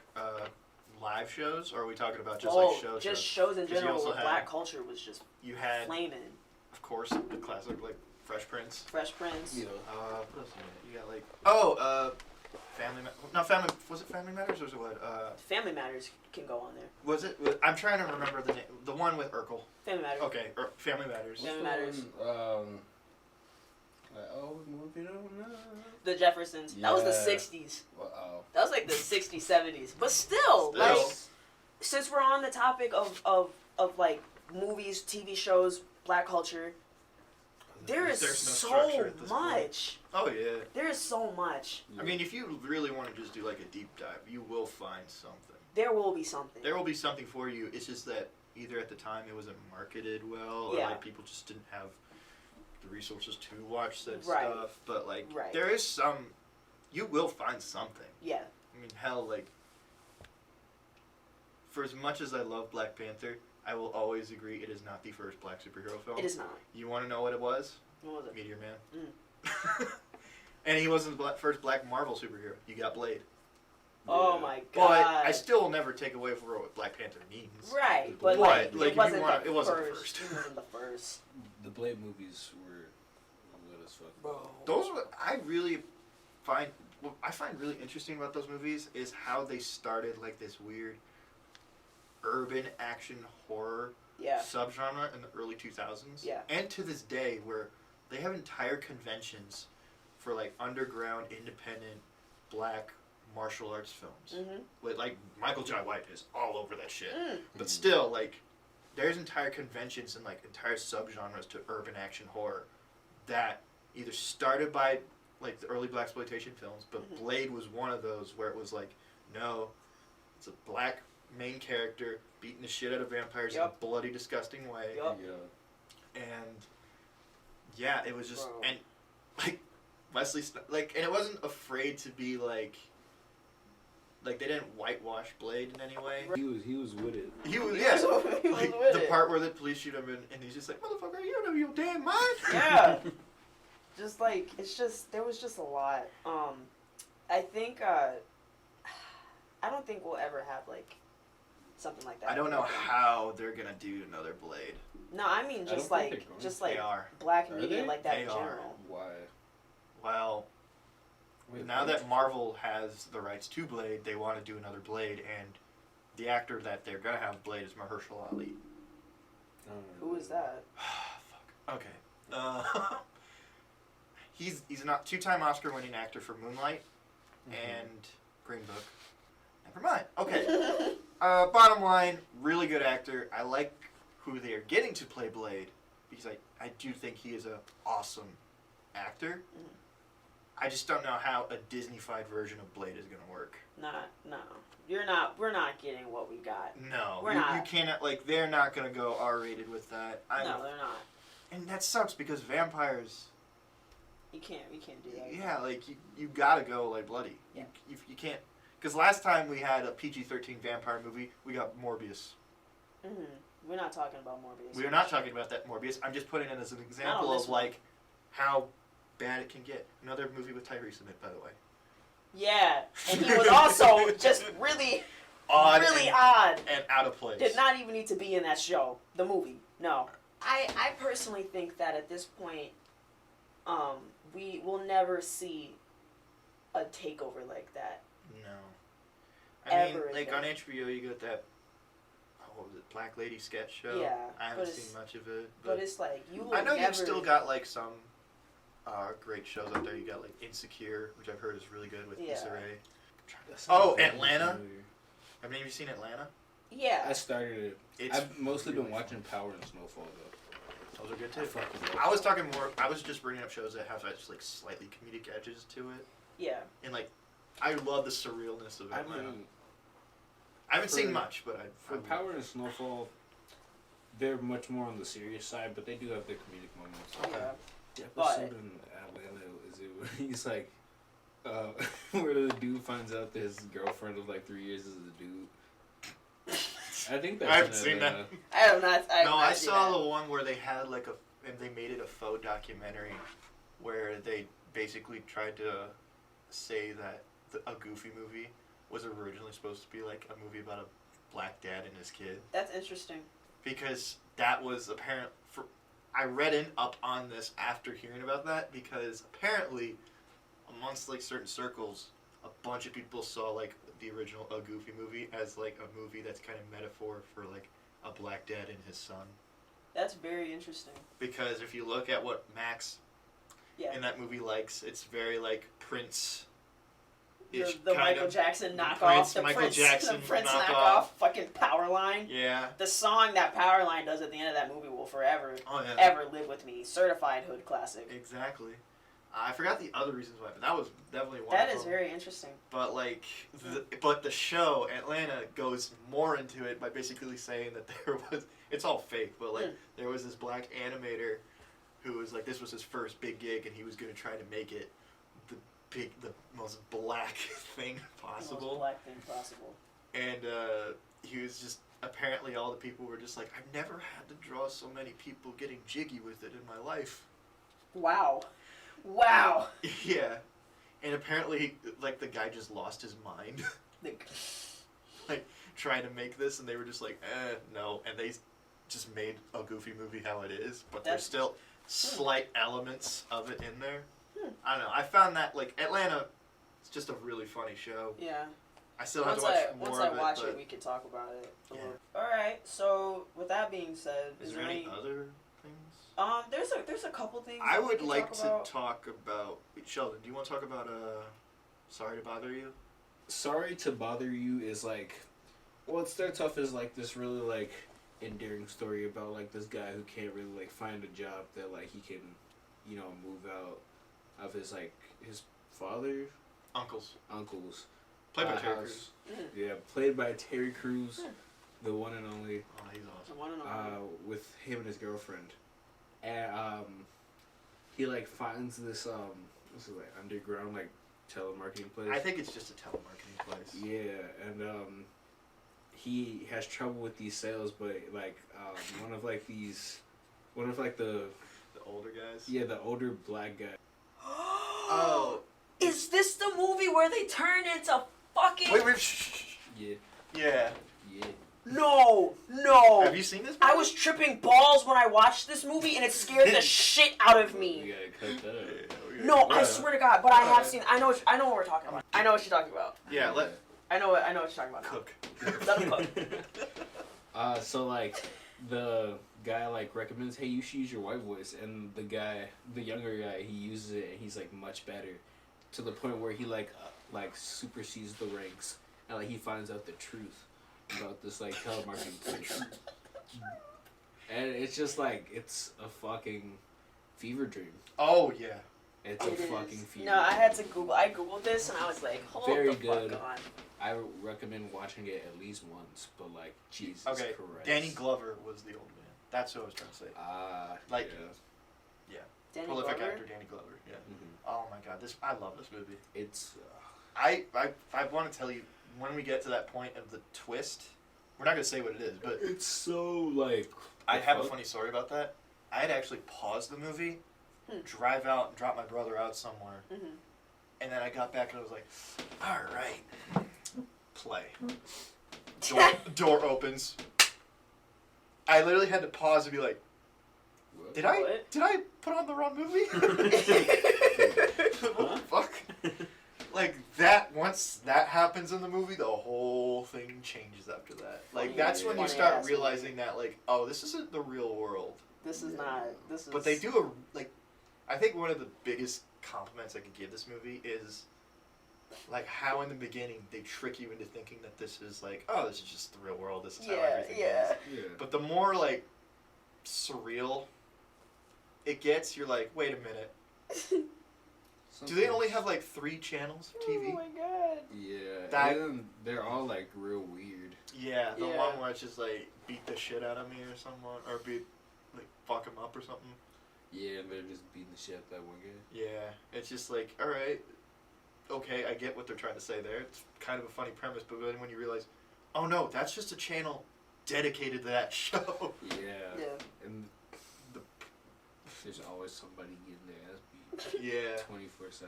Speaker 2: live shows, or are we talking about just
Speaker 1: Oh,
Speaker 2: like shows?
Speaker 1: just shows in
Speaker 2: 'Cause you
Speaker 1: general
Speaker 2: also
Speaker 1: where
Speaker 2: had-
Speaker 1: black culture was just
Speaker 2: You had,
Speaker 1: flaming.
Speaker 2: of course, the classic like Fresh Prince.
Speaker 1: Fresh Prince.
Speaker 3: Yeah.
Speaker 2: What else you got? You got like Family. Was it Family Matters or was it what?
Speaker 1: Family Matters can go on there.
Speaker 2: Was it? I'm trying to remember the name. The one with Urkel.
Speaker 1: Family Matters.
Speaker 2: Okay, Family Matters.
Speaker 1: Family Matters.
Speaker 3: Like, oh, if you don't know.
Speaker 1: The Jeffersons. That was the
Speaker 3: Yeah.
Speaker 1: 60s.
Speaker 3: Wow.
Speaker 1: That was like the 60s, 70s. But still, like, since we're on the topic of like movies, TV shows, black culture, there is
Speaker 2: There's no
Speaker 1: so
Speaker 2: structure at this
Speaker 1: much.
Speaker 2: Oh yeah.
Speaker 1: There is so much.
Speaker 2: I mean, if you really want to just do like a deep dive, you will find something.
Speaker 1: There will be something.
Speaker 2: There will be something for you. It's just that either at the time it wasn't marketed well, or
Speaker 1: Yeah.
Speaker 2: like people just didn't have the resources to watch that
Speaker 1: Right.
Speaker 2: stuff. But like,
Speaker 1: Right.
Speaker 2: there is some. You will find something.
Speaker 1: Yeah.
Speaker 2: I mean, hell, like, for as much as I love Black Panther, I will always agree it is not the first black superhero film.
Speaker 1: It is not.
Speaker 2: You want to know what it was?
Speaker 1: What was it?
Speaker 2: Meteor Man. And he wasn't the first black Marvel superhero. You got Blade.
Speaker 1: Oh
Speaker 3: Yeah.
Speaker 1: my
Speaker 2: But
Speaker 1: god.
Speaker 2: I still will never take away from what Black Panther means.
Speaker 1: Right, but
Speaker 2: What?
Speaker 1: like,
Speaker 2: Like, if
Speaker 1: it
Speaker 2: you
Speaker 1: wasn't
Speaker 2: wanna-
Speaker 1: the
Speaker 2: it wasn't the
Speaker 1: first.
Speaker 2: first.
Speaker 1: It wasn't the first.
Speaker 3: The Blade movies were lit as fuck.
Speaker 1: Bro.
Speaker 2: Those were, I really find, what I find really interesting about those movies is how they started like this weird urban action horror
Speaker 1: Yeah.
Speaker 2: subgenre in the early 2000s.
Speaker 1: Yeah.
Speaker 2: And to this day, where they have entire conventions for like underground, independent, black martial arts films.
Speaker 1: Mhm.
Speaker 2: With, like, Michael Jai White is all over that shit.
Speaker 1: Mm.
Speaker 2: But still, like, there's entire conventions and like entire subgenres to urban action horror that either started by like the early blaxploitation films, but
Speaker 1: Mhm.
Speaker 2: Blade was one of those where it was like, no, it's a black main character beating the shit out of vampires in a
Speaker 1: Yup.
Speaker 2: bloody, disgusting way.
Speaker 1: Yup.
Speaker 3: Yeah.
Speaker 2: And yeah, it was just
Speaker 1: Bro.
Speaker 2: and like Wesley like, and it wasn't afraid to be like they didn't whitewash Blade in any way.
Speaker 3: He was with it.
Speaker 2: He was
Speaker 1: He
Speaker 2: yeah.
Speaker 1: was
Speaker 2: Like
Speaker 1: with
Speaker 2: the
Speaker 1: it.
Speaker 2: part where the police shoot him and he's just like, motherfucker, you know your damn mind.
Speaker 1: Yeah. Just like it's just there was just a lot. I think I don't think we'll ever have like something like that.
Speaker 2: I don't know how they're gonna do another Blade.
Speaker 1: No, I mean
Speaker 3: I
Speaker 1: just
Speaker 3: don't think
Speaker 1: like
Speaker 3: they're going.
Speaker 1: just like
Speaker 2: They are.
Speaker 1: black
Speaker 3: Are
Speaker 1: media
Speaker 3: they?
Speaker 1: like that
Speaker 2: They
Speaker 1: in
Speaker 2: are.
Speaker 1: general.
Speaker 3: Why?
Speaker 2: Well,
Speaker 3: Wait,
Speaker 2: now
Speaker 3: what?
Speaker 2: that Marvel has the rights to Blade, they want to do another Blade, and the actor that they're gonna have Blade is Mahershala Ali.
Speaker 1: Who is that?
Speaker 2: Fuck. Okay. He's a two-time Oscar-winning actor for Moonlight and Green Book. Never mind. Okay. Bottom line, really good actor. I like who they are getting to play Blade because I do think he is a awesome actor. I just don't know how a Disney-fied version of Blade is gonna work.
Speaker 1: No. We're not getting what we got.
Speaker 2: No,
Speaker 1: We're
Speaker 2: you
Speaker 1: not.
Speaker 2: cannot, like, they're not gonna go R-rated with that.
Speaker 1: No, they're not.
Speaker 2: And that sucks because vampires,
Speaker 1: You can't do that.
Speaker 2: yeah, like, you gotta go, like, bloody.
Speaker 1: Yeah.
Speaker 2: You can't, because last time we had a PG-13 vampire movie, we got Morbius.
Speaker 1: Mhm. We're not talking about Morbius.
Speaker 2: We are not talking about that Morbius. I'm just putting it as an example
Speaker 1: this
Speaker 2: of,
Speaker 1: one.
Speaker 2: like, how bad it can get. Another movie with Tyrese in it, by the way.
Speaker 1: Yeah, and he was also just really
Speaker 2: Odd
Speaker 1: odd.
Speaker 2: and out of place.
Speaker 1: Did not even need to be in that show, the movie. No. I personally think that at this point, we will never see a takeover like that.
Speaker 2: No. I mean,
Speaker 1: Ever
Speaker 2: like,
Speaker 1: again.
Speaker 2: on HBO, you got that, what was it, Black Lady sketch show?
Speaker 1: Yeah,
Speaker 2: I haven't
Speaker 1: but
Speaker 2: seen
Speaker 1: it's-
Speaker 2: much of it.
Speaker 1: But it's like, you will
Speaker 2: I know
Speaker 1: never...
Speaker 2: you've still got, like, some great shows out there. You got, like, Insecure, which I've heard is really good with
Speaker 1: Yeah.
Speaker 2: Issa Rae.
Speaker 3: That sounds
Speaker 2: Oh,
Speaker 3: very
Speaker 2: Atlanta?
Speaker 3: familiar.
Speaker 2: I mean, have you seen Atlanta?
Speaker 1: Yeah.
Speaker 3: I started it.
Speaker 2: It's
Speaker 3: I've mostly
Speaker 2: really
Speaker 3: been watching Power and Snowfall though.
Speaker 2: Those are good,
Speaker 3: I
Speaker 2: too.
Speaker 3: fucking love
Speaker 2: I was
Speaker 3: it.
Speaker 2: talking more, I was just bringing up shows that have, just, like, slightly comedic edges to it.
Speaker 1: Yeah.
Speaker 2: And, like, I love the surrealness of
Speaker 3: I
Speaker 2: Atlanta.
Speaker 3: mean,
Speaker 2: I haven't seen
Speaker 3: for-
Speaker 2: much, but
Speaker 3: for Power and Snowfall, they're much more on the serious side, but they do have their comedic moments.
Speaker 2: Okay.
Speaker 1: Yeah.
Speaker 3: The
Speaker 1: But-
Speaker 3: episode in Atlanta is it where he's like, where the dude finds out that his girlfriend of like 3 years is a dude. I think that's
Speaker 2: I haven't
Speaker 3: in
Speaker 2: seen that.
Speaker 3: Atlanta.
Speaker 1: I have not...
Speaker 2: No, I saw the one where they had like and they made it a faux documentary where they basically tried to say that a Goofy movie was originally supposed to be like a movie about a black dad and his kid.
Speaker 1: That's interesting.
Speaker 2: Because that was apparent I read up on this after hearing about that because apparently amongst like certain circles a bunch of people saw like the original A Goofy movie as like a movie that's kind of metaphor for like a black dad and his son.
Speaker 1: That's very interesting.
Speaker 2: Because if you look at what Max in that movie likes. It's very like Prince.
Speaker 1: The Michael Jackson knockoff, the
Speaker 2: Michael
Speaker 1: Prince,
Speaker 2: Jackson
Speaker 1: the Prince
Speaker 2: knockoff.
Speaker 1: fucking Powerline.
Speaker 2: Yeah.
Speaker 1: The song that Powerline does at the end of that movie will forever, ever live with me. Certified hood classic.
Speaker 2: Exactly. I forgot the other reasons why, but that was definitely one.
Speaker 1: That is very interesting.
Speaker 2: But like, but the show Atlanta goes more into it by basically saying that it's all fake, but like there was this black animator who was like, this was his first big gig, and he was going to try to make it the most black thing possible.
Speaker 1: The most black thing possible.
Speaker 2: And he was just, apparently all the people were just like, I've never had to draw so many people getting jiggy with it in my life.
Speaker 1: Wow. Wow.
Speaker 2: Yeah. And apparently, like, the guy just lost his mind. Like, trying to make this, and they were just like, no. And they just made a Goofy movie how it is, but there's still slight elements of it in there. I don't know. I found that, like, Atlanta, it's just a really funny show.
Speaker 1: Yeah.
Speaker 2: I still have to watch more of it.
Speaker 1: Once I watch it, we can talk about it. Yeah. Alright, so, with that being said,
Speaker 2: is there any other things?
Speaker 1: There's a couple things
Speaker 2: I would like to talk about... Shelldyn, do you want to talk about, Sorry to Bother You?
Speaker 3: Sorry to Bother You is, like... Well, it starts off as, like, this really, like, endearing story about, like, this guy who can't really, like, find a job that, like, he can, you know, move out of his, like, his father?
Speaker 2: Uncles.
Speaker 3: Played
Speaker 2: by Terry Crews.
Speaker 3: Yeah, played by Terry Crews, the one and only.
Speaker 2: Oh, he's awesome.
Speaker 1: The one and only.
Speaker 3: With him and his girlfriend. And, he, like, finds this, what's it, like, underground, like, telemarketing place.
Speaker 2: I think it's just a telemarketing place.
Speaker 3: Yeah, and, he has trouble with these sales, but, like, one of the
Speaker 2: older guys?
Speaker 3: Yeah, the older black guy.
Speaker 2: Oh.
Speaker 1: Is this the movie where they turn into fucking...
Speaker 2: Wait, shh. Yeah.
Speaker 1: No.
Speaker 2: Have you seen this movie?
Speaker 1: I was tripping balls when I watched this movie, and it scared the shit out of me.
Speaker 3: You gotta cut that out.
Speaker 1: No, I swear to God, but I have seen... I know what we're talking about. I know what you're talking about.
Speaker 2: Yeah,
Speaker 1: I know what you're talking about now.
Speaker 2: Cook.
Speaker 1: Let him cook.
Speaker 3: So, like, the guy, like, recommends, hey, you should use your white voice, and the younger guy, he uses it, and he's, like, much better, to the point where he, like supersedes the ranks, and, like, he finds out the truth about this, like, telemarketing place. And it's just, like, it's a fucking fever dream.
Speaker 2: Oh, yeah.
Speaker 3: It's a fucking fever dream.
Speaker 1: No, I had to Google. I Googled this, and I was like, hold
Speaker 3: Very
Speaker 1: the
Speaker 3: good.
Speaker 1: fuck on.
Speaker 3: I recommend watching it at least once, but, like, Jesus Christ.
Speaker 2: Danny Glover was the old man. That's what I was trying to say. Yeah.
Speaker 1: Danny
Speaker 2: Prolific
Speaker 1: Glover?
Speaker 2: actor Danny Glover. Yeah.
Speaker 3: Mm-hmm.
Speaker 2: Oh my God, I love this movie.
Speaker 3: It's.
Speaker 2: I want to tell you, when we get to that point of the twist, we're not gonna say what it is, but
Speaker 3: it's so, like.
Speaker 2: I have a funny story about that. I had actually paused the movie, drive out, and drop my brother out somewhere, and then I got back and I was like, all right, play. Door opens. I literally had to pause and be like, did I put on the wrong movie? What the fuck? Like, that, once that happens in the movie, the whole thing changes after that. Like, that's when you start realizing that, like, oh, this isn't the real world.
Speaker 1: This is not.
Speaker 2: But they do I think one of the biggest compliments I could give this movie is, like, how in the beginning they trick you into thinking that this is, like, oh, this is just the real world, this is how everything is.
Speaker 3: Yeah.
Speaker 2: But the more, like, surreal it gets, you're like, wait a minute. Do they only have, like, 3 channels of TV?
Speaker 1: Oh my God.
Speaker 3: Yeah. And they're all, like, real weird.
Speaker 2: Yeah, the one where it's just, like, beat the shit out of me or someone, or fuck him up or something.
Speaker 3: Yeah, and they're just beating the shit out of that one guy.
Speaker 2: Yeah, it's just like, alright, okay, I get what they're trying to say there. It's kind of a funny premise, but then when you realize, oh no, that's just a channel dedicated to that show.
Speaker 3: Yeah. And there's always somebody getting their ass beat.
Speaker 2: Yeah.
Speaker 3: 24/7.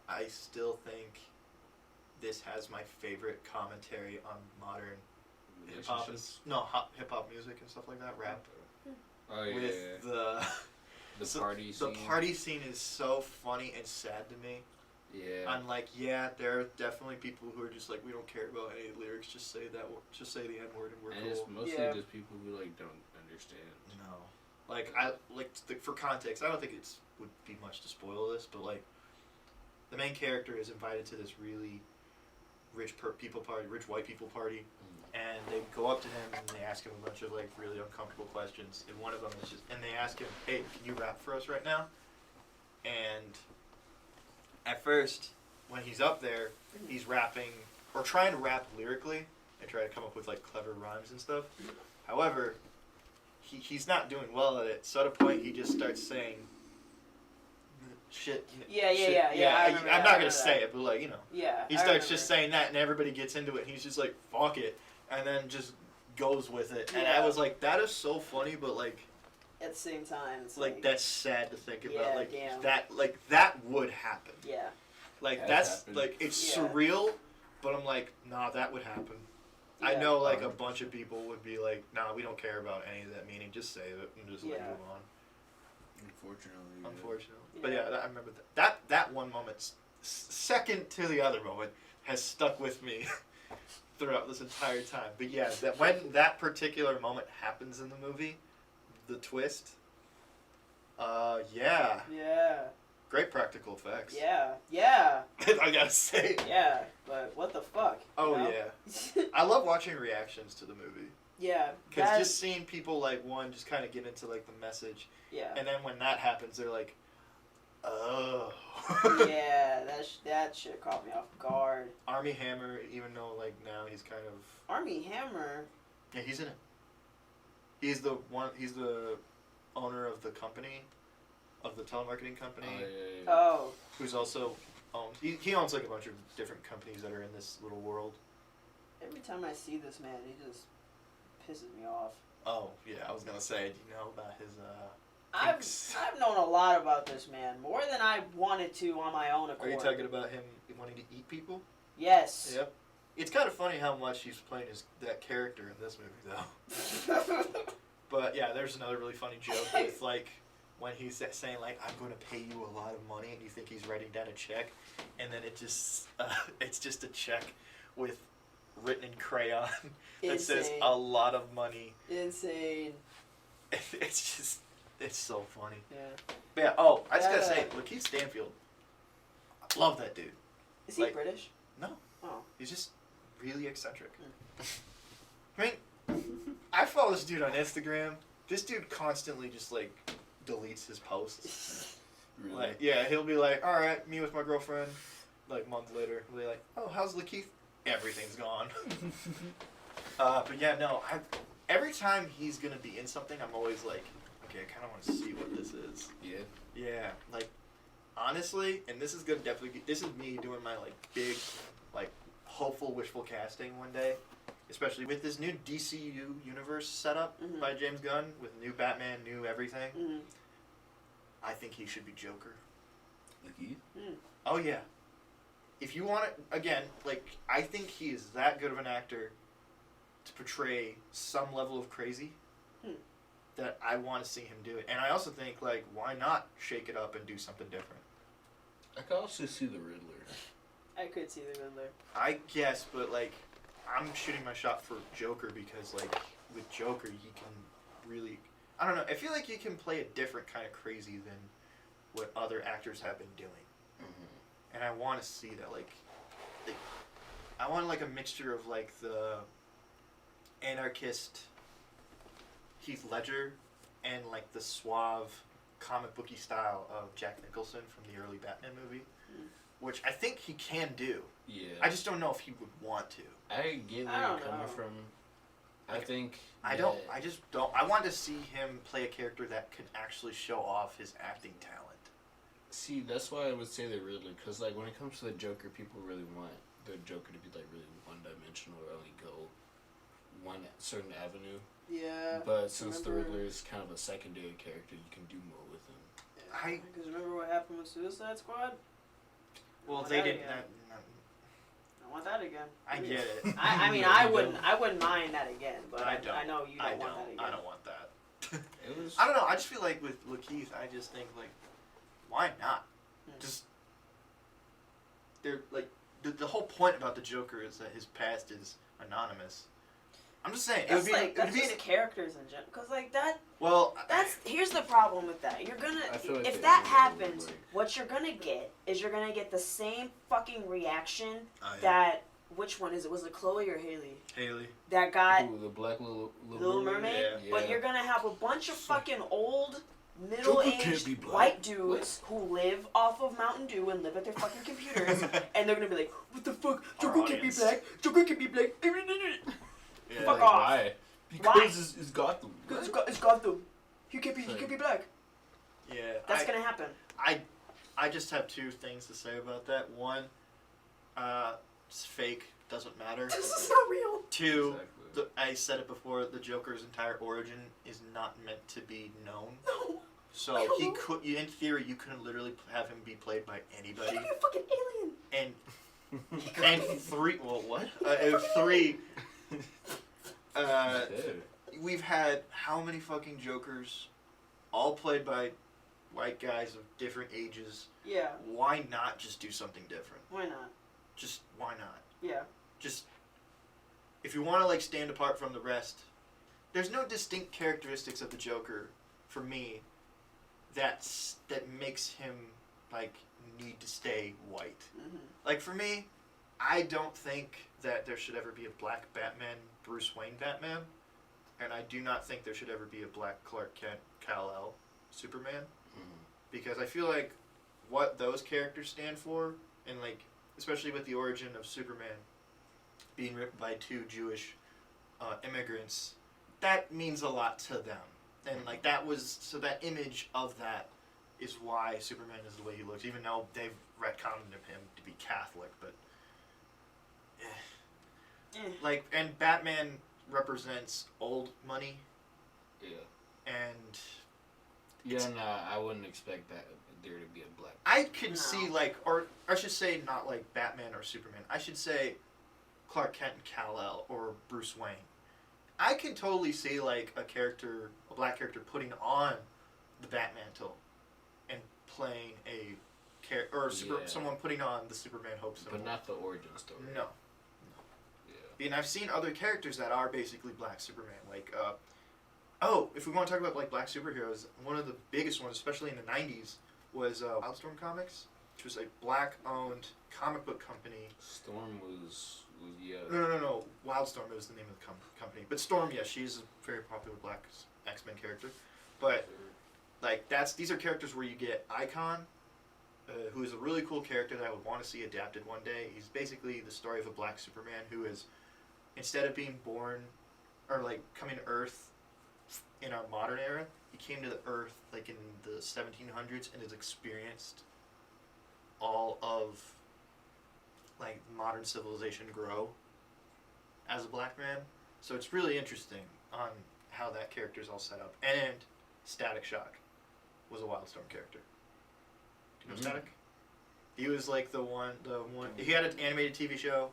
Speaker 2: I still think this has my favorite commentary on modern hip-hop music and stuff like that, rap.
Speaker 3: Oh, yeah.
Speaker 2: With
Speaker 3: the party scene.
Speaker 2: The party scene is so funny and sad to me.
Speaker 3: Yeah.
Speaker 2: I'm like, yeah, there are definitely people who are just like, we don't care about any lyrics, just say the N-word and we're cool.
Speaker 3: And it's mostly just people who, like, don't understand.
Speaker 2: No. Like for context, I don't think it's would be much to spoil this, but like the main character is invited to this really rich white people party, and they go up to him and they ask him a bunch of like really uncomfortable questions. And one of them is and they ask him, "Hey, can you rap for us right now?" And at first, when he's up there, he's rapping or trying to rap lyrically and try to come up with like clever rhymes and stuff. However, he's not doing well at it. So at a point, he just starts saying shit. I'm not gonna say it, but like he starts just saying that, and everybody gets into it. And he's just like, "Fuck it," and then just goes with it. And I was like, that is so funny, but like
Speaker 1: at the same time, it's
Speaker 2: like that's sad to think about.
Speaker 1: Yeah,
Speaker 2: like
Speaker 1: damn.
Speaker 2: that would happen.
Speaker 1: Yeah.
Speaker 2: Like
Speaker 3: Has
Speaker 2: that's
Speaker 3: happened.
Speaker 2: like it's
Speaker 1: Yeah.
Speaker 2: surreal, but I'm like, nah, that would happen. I
Speaker 1: Yeah.
Speaker 2: know like a bunch of people would be like, nah, we don't care about any of that meaning. Just save it and just like
Speaker 1: Yeah.
Speaker 2: move on.
Speaker 3: Unfortunately.
Speaker 2: Unfortunately,
Speaker 1: Yeah.
Speaker 2: but yeah, I remember that one moment, second to the other moment, has stuck with me throughout this entire time. But yeah, that when that particular moment happens in the movie, the twist. Yeah.
Speaker 1: Yeah.
Speaker 2: Great practical effects.
Speaker 1: Yeah. Yeah.
Speaker 2: I gotta say.
Speaker 1: Yeah. But what the fuck? you
Speaker 2: Oh
Speaker 1: know?
Speaker 2: yeah. I love watching reactions to the movie.
Speaker 1: Yeah.
Speaker 2: Because
Speaker 1: that-
Speaker 2: just seeing people like one just kind of get into like the message,
Speaker 1: Yeah.
Speaker 2: and then when that happens, they're like, oh.
Speaker 1: Yeah. That shit caught me off guard.
Speaker 2: Army Hammer, even though like now he's kind of
Speaker 1: Army Hammer.
Speaker 2: yeah, he's in it. He's the one. He's the owner of the company, of the telemarketing company,
Speaker 1: Oh.
Speaker 2: who's also owns. He owns like a bunch of different companies that are in this little world.
Speaker 1: Every time I see this man, he just pisses me off.
Speaker 2: Oh yeah, I was gonna say, do you know about his
Speaker 1: I've known a lot about this man, more than I wanted to on my own accord.
Speaker 2: Are you talking about him wanting to eat people?
Speaker 1: Yes.
Speaker 2: Yep. It's kind of funny how much he's playing that character in this movie, though. But yeah, there's another really funny joke with like when he's saying like, "I'm going to pay you a lot of money," and you think he's writing down a check, and then it's just a check with written in crayon that says
Speaker 1: Insane.
Speaker 2: a lot of money.
Speaker 1: Insane.
Speaker 2: It's so funny.
Speaker 1: Yeah.
Speaker 2: But yeah, oh, I just gotta say, Lakieth Stanfield, I love that dude.
Speaker 1: Is he
Speaker 2: Like-
Speaker 1: British?
Speaker 2: No.
Speaker 1: Oh.
Speaker 2: He's just really eccentric. I mean, I follow this dude on Instagram. This dude constantly just like deletes his posts.
Speaker 3: Really?
Speaker 2: Like, yeah, he'll be like, "All right, me with my girlfriend." Like a month later, he'll be like, "Oh, how's Lakieth?" Everything's gone. But yeah, no. Every time he's gonna be in something, I'm always like, okay, I kind of want to see what this is.
Speaker 3: Yeah.
Speaker 2: Yeah, like honestly, and this is gonna definitely be. This is me doing my like big, like hopeful wishful casting one day, especially with this new DCU universe setup
Speaker 1: Mhm.
Speaker 2: by James Gunn with new Batman, new everything.
Speaker 1: Mm-hmm.
Speaker 2: I think he should be Joker.
Speaker 3: Lakieth?
Speaker 2: Oh yeah. If you want it again, like I think he is that good of an actor to portray some level of crazy that I want to see him do it. And I also think like why not shake it up and do something different?
Speaker 3: I could also see the Riddler.
Speaker 1: I could see the Riddler.
Speaker 2: I guess, but like I'm shooting my shot for Joker because like with Joker you can really I don't know, I feel like you can play a different kind of crazy than what other actors have been doing. And I want to see that, like, I want like a mixture of like the anarchist Heath Ledger and like the suave comic booky style of Jack Nicholson from the early Batman movie, which I think he can do.
Speaker 3: Yeah.
Speaker 2: I just don't know if he would want to.
Speaker 3: I get where
Speaker 1: I
Speaker 3: you're
Speaker 1: don't
Speaker 3: coming
Speaker 1: know.
Speaker 3: from. I
Speaker 2: Like,
Speaker 3: think.
Speaker 2: I just don't. I want to see him play a character that can actually show off his acting talent.
Speaker 3: See, that's why I would say the Riddler, because like when it comes to the Joker, people really want the Joker to be like really one-dimensional or only go one certain avenue.
Speaker 1: Yeah.
Speaker 3: But since the
Speaker 1: remember-
Speaker 3: Riddler is kind of a secondary character, you can do more with him.
Speaker 1: Because remember what happened with Suicide Squad?
Speaker 2: Well,
Speaker 1: want
Speaker 2: they
Speaker 1: that
Speaker 2: didn't.
Speaker 1: again. I want that again.
Speaker 2: I get it.
Speaker 1: I mean,
Speaker 3: You
Speaker 1: I
Speaker 3: don't.
Speaker 1: wouldn't mind that again, but
Speaker 2: I don't.
Speaker 1: I know you don't
Speaker 2: I
Speaker 1: want that again.
Speaker 2: I don't want that.
Speaker 3: It was.
Speaker 2: I don't know. I just feel like with Lakeith, I just think like, why not? Just they're like the whole point about the Joker is that his past is anonymous. I'm just saying.
Speaker 1: That's that's just characters in general. Because like that.
Speaker 2: Well,
Speaker 1: Here's the problem with that. You're gonna
Speaker 3: like
Speaker 1: if that happens, what you're gonna get is you're gonna get the same fucking reaction that. Which one is it? Was it Chloe or Haley?
Speaker 2: Haley.
Speaker 1: That got
Speaker 3: the black little
Speaker 1: mermaid.
Speaker 2: Yeah.
Speaker 1: But you're gonna have a bunch of fucking old, middle-aged white dudes who live off of Mountain Dew and live at their fucking computers, and they're gonna be like, "What the fuck? Joker can't be black. Joker can't be black."
Speaker 2: Yeah.
Speaker 1: Fuck off.
Speaker 3: Why?
Speaker 1: Because
Speaker 3: it's Gotham.
Speaker 1: It's Gotham. He can't be black.
Speaker 2: Yeah.
Speaker 1: That's gonna happen.
Speaker 2: I just have two things to say about that. One, it's fake. Doesn't matter.
Speaker 1: This is not real.
Speaker 2: Two, I said it before. The Joker's entire origin is not meant to be known.
Speaker 1: No.
Speaker 2: So he could. In theory, you couldn't literally have him be played by anybody.
Speaker 1: He could be a fucking alien.
Speaker 2: And three. Well, what? Three. We've had how many fucking Jokers, all played by white guys of different ages.
Speaker 1: Yeah.
Speaker 2: Why not just do something different?
Speaker 1: Why not?
Speaker 2: Just why not?
Speaker 1: Yeah.
Speaker 2: Just if you want to like stand apart from the rest, there's no distinct characteristics of the Joker for me that makes him like need to stay white.
Speaker 1: Mm-hmm.
Speaker 2: Like for me, I don't think that there should ever be a black Batman, Bruce Wayne Batman, and I do not think there should ever be a black Clark Kent, Kal-El Superman, because I feel like what those characters stand for, and like especially with the origin of Superman being written by two Jewish immigrants, that means a lot to them, and like that image of that is why Superman is the way he looks, even though they've retconned him to be Catholic, but. Like, and Batman represents old money.
Speaker 3: Yeah.
Speaker 2: And.
Speaker 3: Yeah, I wouldn't expect that there to be a black.
Speaker 2: I can see, like, or I should say not like Batman or Superman. I should say Clark Kent and Kal-El or Bruce Wayne. I can totally see, like, a black character putting on the Batmantle and playing someone putting on the Superman hope symbol.
Speaker 3: But not the origin story.
Speaker 2: No. And I've seen other characters that are basically black Superman. Like, if we want to talk about like black superheroes, one of the biggest ones, especially in the '90s, was Wildstorm Comics, which was a black-owned comic book company.
Speaker 3: Storm was yeah.
Speaker 2: No. Wildstorm was the name of the company. But Storm, yeah, she's a very popular black X-Men character. But like these are characters where you get Icon, who is a really cool character that I would want to see adapted one day. He's basically the story of a black Superman who is, instead of being born, or like coming to Earth in our modern era, he came to the Earth like in the 1700s and has experienced all of like modern civilization grow as a black man. So it's really interesting on how that character is all set up. And Static Shock was a Wildstorm character. Do you know Static? He was like the one. He had an animated TV show.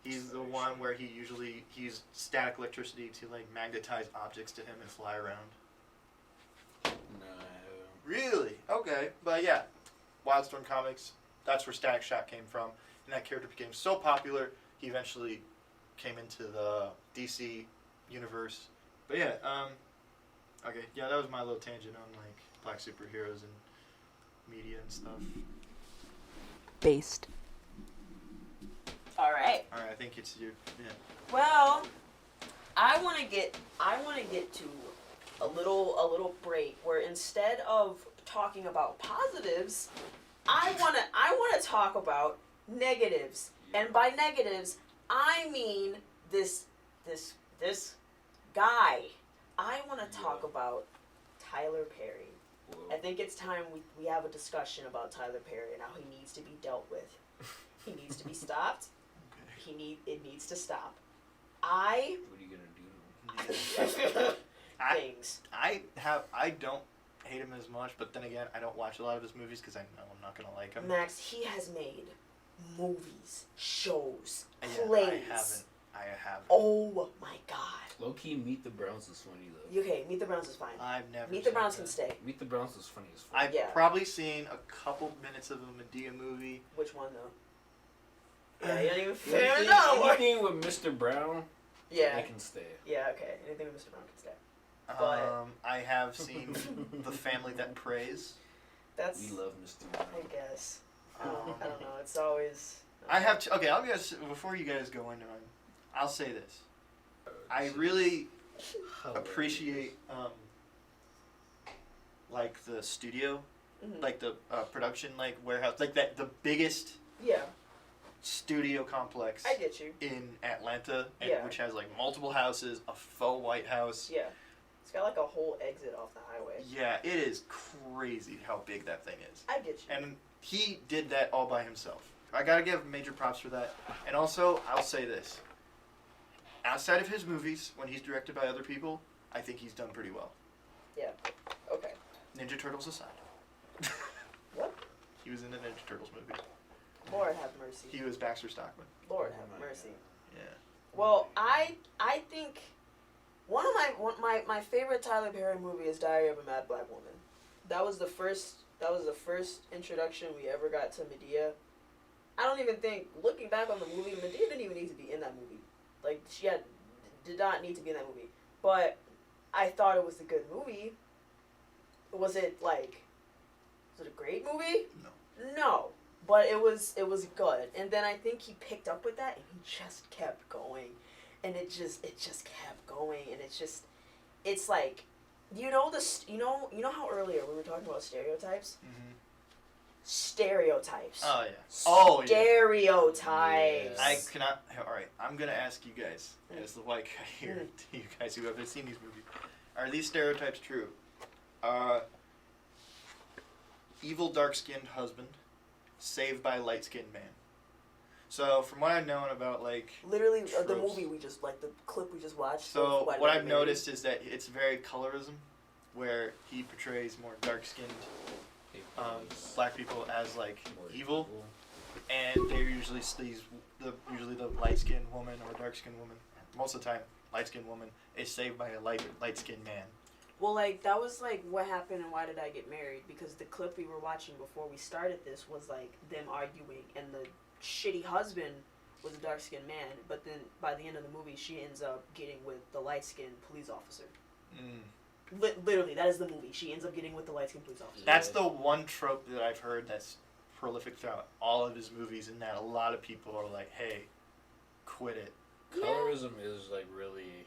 Speaker 2: He's the one where he usually used static electricity to like magnetize objects to him and fly around.
Speaker 3: No.
Speaker 2: Really? Okay. But yeah, Wildstorm Comics, that's where Static Shock came from. And that character became so popular, he eventually came into the DC universe. But yeah, okay. Yeah, that was my little tangent on like black superheroes and media and stuff.
Speaker 4: Based.
Speaker 1: All right.
Speaker 2: I think it's you. Yeah.
Speaker 1: Well, I want to get to a little break where instead of talking about positives, I want to talk about negatives. And by negatives, I mean this guy. I want to talk about Tyler Perry.
Speaker 3: Whoa.
Speaker 1: I think it's time we have a discussion about Tyler Perry and how he needs to be dealt with. He needs to be stopped. It needs to stop.
Speaker 3: What are you gonna do?
Speaker 1: Things.
Speaker 2: I don't hate him as much, but then again, I don't watch a lot of his movies because I know I'm not gonna like him.
Speaker 1: Max, he has made movies, shows, plays.
Speaker 2: I haven't.
Speaker 1: Oh my God.
Speaker 3: Low key, Meet the Browns is funny though.
Speaker 1: Okay, Meet the Browns is fine.
Speaker 2: I've never.
Speaker 1: Meet the Browns can stay.
Speaker 3: Meet the Browns is funny as fuck.
Speaker 2: I've probably seen a couple minutes of a Madea movie.
Speaker 1: Which one though? Yeah, you don't even fair enough.
Speaker 3: Anything with Mr. Brown.
Speaker 1: Yeah.
Speaker 3: They can stay.
Speaker 1: Yeah, okay. Anything with Mr. Brown can stay. But-
Speaker 2: I have seen The Family That Prays.
Speaker 1: That's.
Speaker 3: We love Mr. Brown.
Speaker 1: I guess. I don't know. It's always.
Speaker 2: I have to, okay, I'll guess, before you guys go into it, I'll say this. I really appreciate, like, the studio,
Speaker 1: Mhm.
Speaker 2: like the production, like, warehouse, like the biggest
Speaker 1: Yeah,
Speaker 2: studio complex
Speaker 1: I get you.
Speaker 2: in Atlanta, and
Speaker 1: Yeah.
Speaker 2: which has, like, multiple houses, a faux White House.
Speaker 1: Yeah. It's got like a whole exit off the highway.
Speaker 2: Yeah, it is crazy how big that thing is.
Speaker 1: I get you.
Speaker 2: And he did that all by himself. I gotta give major props for that. And also, I'll say this. Outside of his movies, when he's directed by other people, I think he's done pretty well.
Speaker 1: Yeah. Okay.
Speaker 2: Ninja Turtles aside.
Speaker 1: What?
Speaker 2: He was in a Ninja Turtles movie.
Speaker 1: Lord have mercy.
Speaker 2: He was Baxter Stockman.
Speaker 1: Lord
Speaker 3: Oh
Speaker 1: have
Speaker 3: my
Speaker 1: mercy.
Speaker 2: Yeah.
Speaker 1: Well, I think one of my favorite Tyler Perry movie is Diary of a Mad Black Woman. That was the first introduction we ever got to Medea. I don't even think, looking back on the movie, Medea didn't even need to be in that movie. Like, did not need to be in that movie. But I thought it was a good movie. Was it a great movie?
Speaker 2: No.
Speaker 1: No. But it was good. And then I think he picked up with that and he just kept going. And it just kept going, and it's like, you know how earlier we were talking about stereotypes?
Speaker 2: Mm-hmm.
Speaker 1: Stereotypes.
Speaker 2: Oh, yeah. Oh, yeah.
Speaker 1: Stereotypes.
Speaker 2: I cannot. Alright, I'm gonna ask you guys, as the white guy here,
Speaker 1: Mm.
Speaker 2: to you guys who haven't seen these movies. Are these stereotypes true? Evil dark-skinned husband, saved by light-skinned man. So, from what I've known about, like...
Speaker 1: Literally, the
Speaker 2: tropes.
Speaker 1: movie the clip we just watched.
Speaker 2: So,
Speaker 1: of
Speaker 2: what
Speaker 1: I
Speaker 2: I've
Speaker 1: Married.
Speaker 2: noticed is that it's very colorism, where he portrays more dark-skinned black people as, like, evil. And they're usually the light-skinned woman or dark-skinned woman, most of the time, light-skinned woman, is saved by a light-skinned man.
Speaker 1: Well, like, that was, like, what happened and why did I get married? Because the clip we were watching before we started this was, like, them arguing, and the shitty husband was a dark-skinned man, but then by the end of the movie, she ends up getting with the light-skinned police officer. Literally, that is the movie. She ends up getting with the light-skinned police officer.
Speaker 2: That's the one trope that I've heard that's prolific throughout all of his movies, and that a lot of people are like, hey, quit it.
Speaker 3: Colorism is like really,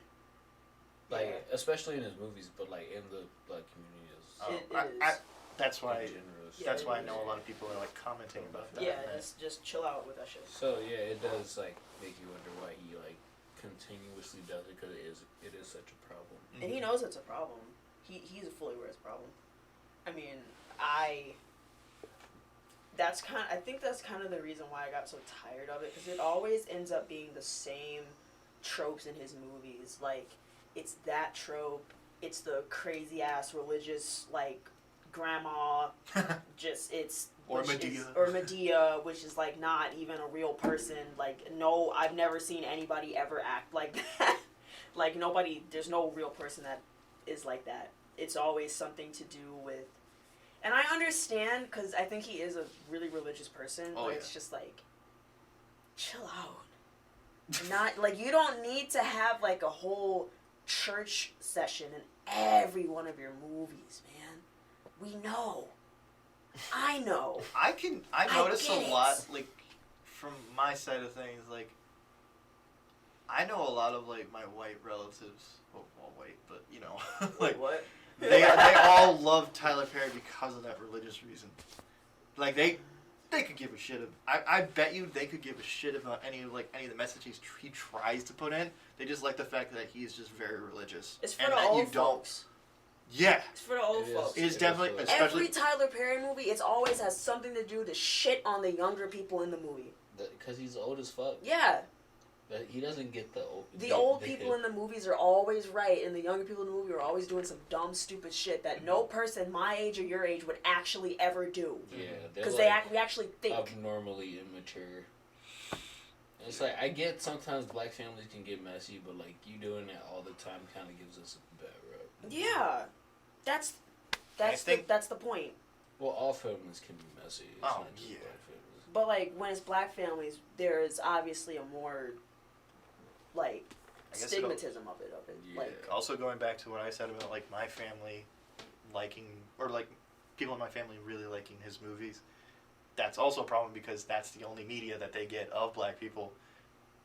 Speaker 3: like,
Speaker 1: Yeah.
Speaker 3: especially in his movies, but like in the black community is.
Speaker 1: It is.
Speaker 2: That's why.
Speaker 3: generous.
Speaker 2: That's why I
Speaker 1: it
Speaker 2: know
Speaker 1: is.
Speaker 2: a lot of people are like commenting about that.
Speaker 1: Yeah,
Speaker 2: and
Speaker 1: just chill out with that shit.
Speaker 3: So yeah, it does like make you wonder why he like continuously does it, because it is such a problem.
Speaker 2: that.
Speaker 1: And he knows it's a problem. He's fully aware it's a problem. I mean, I think that's kind of the reason why I got so tired of it, because it always ends up being the same tropes in his movies. Like, it's that trope, it's the crazy ass religious, like, grandma, just,
Speaker 2: Or
Speaker 1: which
Speaker 2: Medea.
Speaker 1: or Medea, which is, like, not even a real person. Like, no, I've never seen anybody ever act like that. Like, there's no real person that is like that. It's always something to do with, and I understand, because I think he is a really religious person,
Speaker 2: Oh,
Speaker 1: but
Speaker 2: yeah.
Speaker 1: it's just like, chill out. Not, like, you don't need to have, like, a whole church session in every one of your movies, man. We know. I know.
Speaker 2: I notice
Speaker 1: get
Speaker 2: a
Speaker 1: it.
Speaker 2: lot, like, from my side of things, like, I know a lot of, like, my white relatives, well, all white, but, you know, like,
Speaker 1: what?
Speaker 2: they all love Tyler Perry because of that religious reason. Like, they could give a shit. I bet you they could give a shit about any of the messages he tries to put in. They just like the fact that he's just very religious.
Speaker 1: It's for
Speaker 2: and
Speaker 1: the
Speaker 2: that
Speaker 1: old
Speaker 2: you don't.
Speaker 1: folks.
Speaker 2: Yeah.
Speaker 1: It's for the old
Speaker 3: It is.
Speaker 1: folks.
Speaker 2: It is definitely,
Speaker 3: Every
Speaker 2: especially.
Speaker 1: Every Tyler Perry movie, it always has something to do to shit on the younger people in the movie.
Speaker 3: Because he's old as fuck.
Speaker 1: Yeah.
Speaker 3: But he doesn't get the old.
Speaker 1: The old people in the movies are always right, and the younger people in the movie are always doing some dumb, stupid shit that no person my age or your age would actually ever do.
Speaker 3: Yeah,
Speaker 1: Because
Speaker 3: like
Speaker 1: we actually think.
Speaker 3: abnormally immature. It's like, I get sometimes black families can get messy, but like you doing that all the time kind of gives us a bad rep.
Speaker 1: Yeah, that's the point.
Speaker 3: Well, all families can be messy. It's
Speaker 2: Oh,
Speaker 3: not just
Speaker 2: yeah.
Speaker 3: black families.
Speaker 1: But like when it's black families, there is obviously a more like
Speaker 2: guess
Speaker 1: stigmatism of it.
Speaker 3: Yeah.
Speaker 1: Like,
Speaker 2: also going back to what I said about like my family liking, or like people in my family really liking his movies, that's also a problem because that's the only media that they get of black people,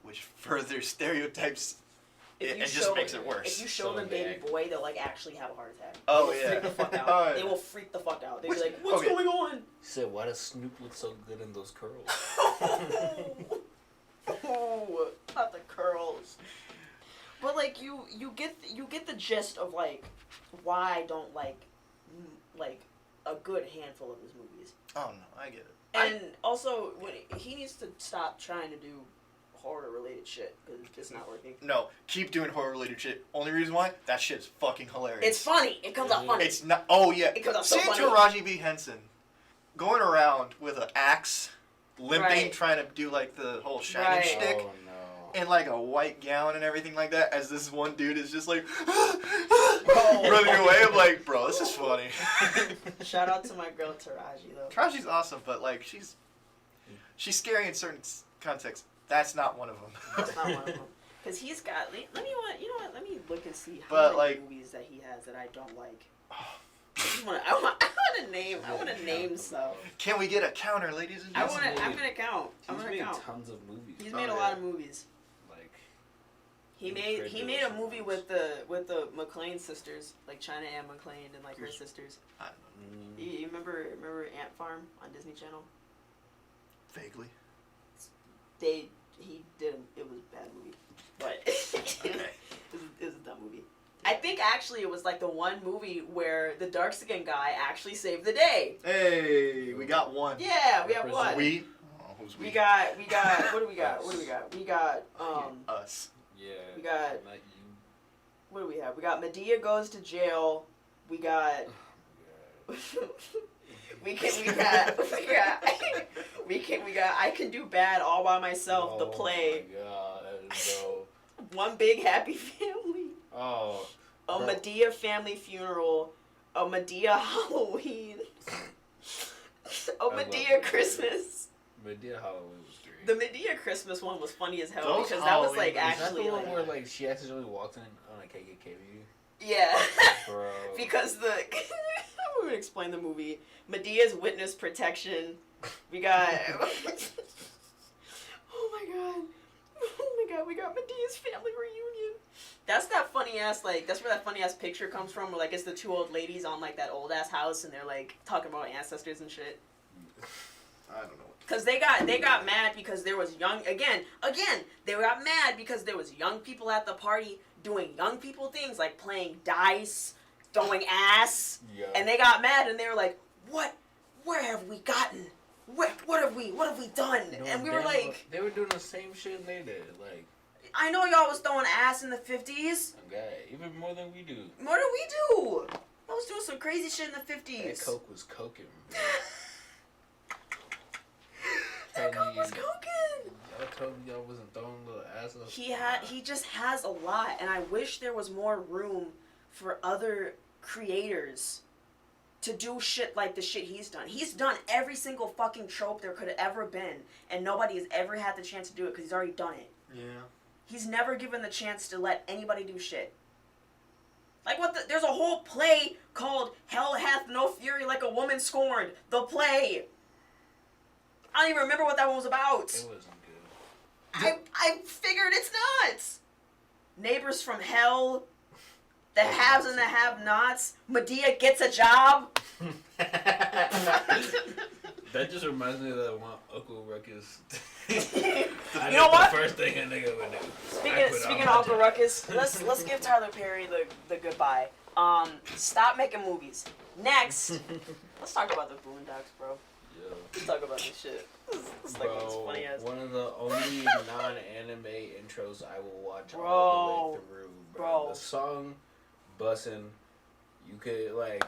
Speaker 2: which further stereotypes it just makes it worse.
Speaker 1: If you show them Baby Boy, they'll like actually have a heart attack.
Speaker 2: Oh,
Speaker 1: They'll
Speaker 2: yeah.
Speaker 1: freak the fuck out.
Speaker 2: Oh, yeah.
Speaker 1: They will freak the fuck out. They'll be like, "What's going on?"
Speaker 3: He said, "Why does Snoop look so good in those curls?"
Speaker 1: Oh, not the curls. But like you get the gist of like why I don't like a good handful of his movies.
Speaker 2: Oh no, I get it.
Speaker 1: And also, he needs to stop trying to do horror related shit because it's not working.
Speaker 2: No, keep doing horror related shit. Only reason why, that shit's fucking hilarious.
Speaker 1: It's funny. It comes out funny.
Speaker 2: It's not. Oh yeah.
Speaker 1: It comes out so
Speaker 2: Seeing
Speaker 1: funny.
Speaker 2: Taraji B. Henson going around with an axe, limping,
Speaker 1: Right.
Speaker 2: trying to do like the whole shining
Speaker 1: Right.
Speaker 2: shtick.
Speaker 3: Oh no.
Speaker 2: In like a white gown and everything like that, as this one dude is just like
Speaker 1: Oh.
Speaker 2: running away. I'm like, bro, this is funny.
Speaker 1: Shout out to my girl Taraji though.
Speaker 2: Taraji's awesome, but like she's scary in certain contexts. That's not one of them.
Speaker 1: That's not one of them. Because he's got. Let me look and see how
Speaker 2: But,
Speaker 1: many
Speaker 2: like-
Speaker 1: movies that he has that I don't like. I want to name stuff.
Speaker 2: Can we get a counter, ladies and
Speaker 1: I'm
Speaker 2: gentlemen?
Speaker 1: gonna count. I'm
Speaker 3: He's
Speaker 1: gonna
Speaker 3: made
Speaker 1: count.
Speaker 3: tons of movies.
Speaker 1: He's
Speaker 2: Oh,
Speaker 1: made a
Speaker 2: yeah.
Speaker 1: lot of movies.
Speaker 3: Like
Speaker 1: He
Speaker 3: Incredible
Speaker 1: made a movie
Speaker 3: ones.
Speaker 1: with the McClane sisters, like China Ann McClane and like her
Speaker 2: Who's-
Speaker 1: sisters.
Speaker 2: I don't know.
Speaker 1: You remember Ant Farm on Disney Channel?
Speaker 2: Vaguely.
Speaker 1: He did. It was a bad movie, but it was a dumb movie. I think actually it was like the one movie where the dark skinned guy actually saved the day.
Speaker 2: Hey, we got one.
Speaker 1: Yeah, we have
Speaker 3: Represent-
Speaker 1: one.
Speaker 2: We? Oh, who's we?
Speaker 1: We got. What do we got? We got.
Speaker 2: Us.
Speaker 3: yeah.
Speaker 1: We got.
Speaker 3: Not you.
Speaker 1: What do we have? We got Medea goes to jail. We got. we got I Can Do Bad All By Myself, the play.
Speaker 3: Oh my god, bro.
Speaker 1: One Big Happy Family.
Speaker 3: Oh.
Speaker 1: A
Speaker 3: Bro.
Speaker 1: Medea family funeral. A Medea Halloween. A
Speaker 3: love
Speaker 1: Medea
Speaker 3: Medea.
Speaker 1: Christmas.
Speaker 3: Medea Halloween was great.
Speaker 1: The Medea Christmas one was funny as hell
Speaker 2: Those
Speaker 1: because that was
Speaker 2: Halloween
Speaker 1: like
Speaker 2: movies-
Speaker 3: Is that
Speaker 1: actually
Speaker 3: the one
Speaker 1: like,
Speaker 3: where like she accidentally walked in on a KKK meeting?
Speaker 1: yeah.
Speaker 3: Bro.
Speaker 1: Because the I'm gonna explain the movie. Medea's witness protection. We got. Oh my god, we got Medea's family reunion. That's that funny ass like. That's where that funny ass picture comes from. Where like it's the two old ladies on like that old ass house, and they're like talking about ancestors and shit.
Speaker 2: I don't know.
Speaker 1: Cause they got mad because there was young again they got mad because there was young people at the party doing young people things like playing dice, throwing ass,
Speaker 3: Yeah.
Speaker 1: and they got mad and they were like, "What? Where have we gotten? What have we done?"
Speaker 3: No,
Speaker 1: and we were
Speaker 3: damn,
Speaker 1: like,
Speaker 3: they were doing the same shit they did. Like,
Speaker 1: "I know y'all was throwing ass in the 50s.
Speaker 3: okay, even more than we do.
Speaker 1: What do we do? I was doing some crazy shit in the 50s.
Speaker 3: That coke was coking. Bro.
Speaker 1: That coke was coking.
Speaker 3: Y'all told me y'all wasn't throwing little ass up.
Speaker 1: He just has a lot, and I wish there was more room for other creators to do shit like the shit he's done. He's done every single fucking trope there could have ever been, and nobody has ever had the chance to do it because he's already done it.
Speaker 2: Yeah.
Speaker 1: He's never given the chance to let anybody do shit. Like there's a whole play called Hell Hath No Fury Like a Woman Scorned. The play. I don't even remember what that one was about.
Speaker 3: It wasn't good.
Speaker 1: I figured it's not. Neighbors from Hell. The haves and the have-nots. Medea gets a job.
Speaker 3: That just reminds me of that one Uncle Ruckus.
Speaker 1: You know what?
Speaker 3: The first thing a nigga would do.
Speaker 1: Speaking of Uncle Ruckus, let's give Tyler Perry the goodbye. Stop making movies. Next, let's talk about the Boondocks, bro.
Speaker 3: Yo.
Speaker 1: Let's talk about this shit. This like it's
Speaker 3: Bro,
Speaker 1: funny as.
Speaker 3: one of the only non-anime intros I will watch all the way through, bro. The song, bussin', you could like,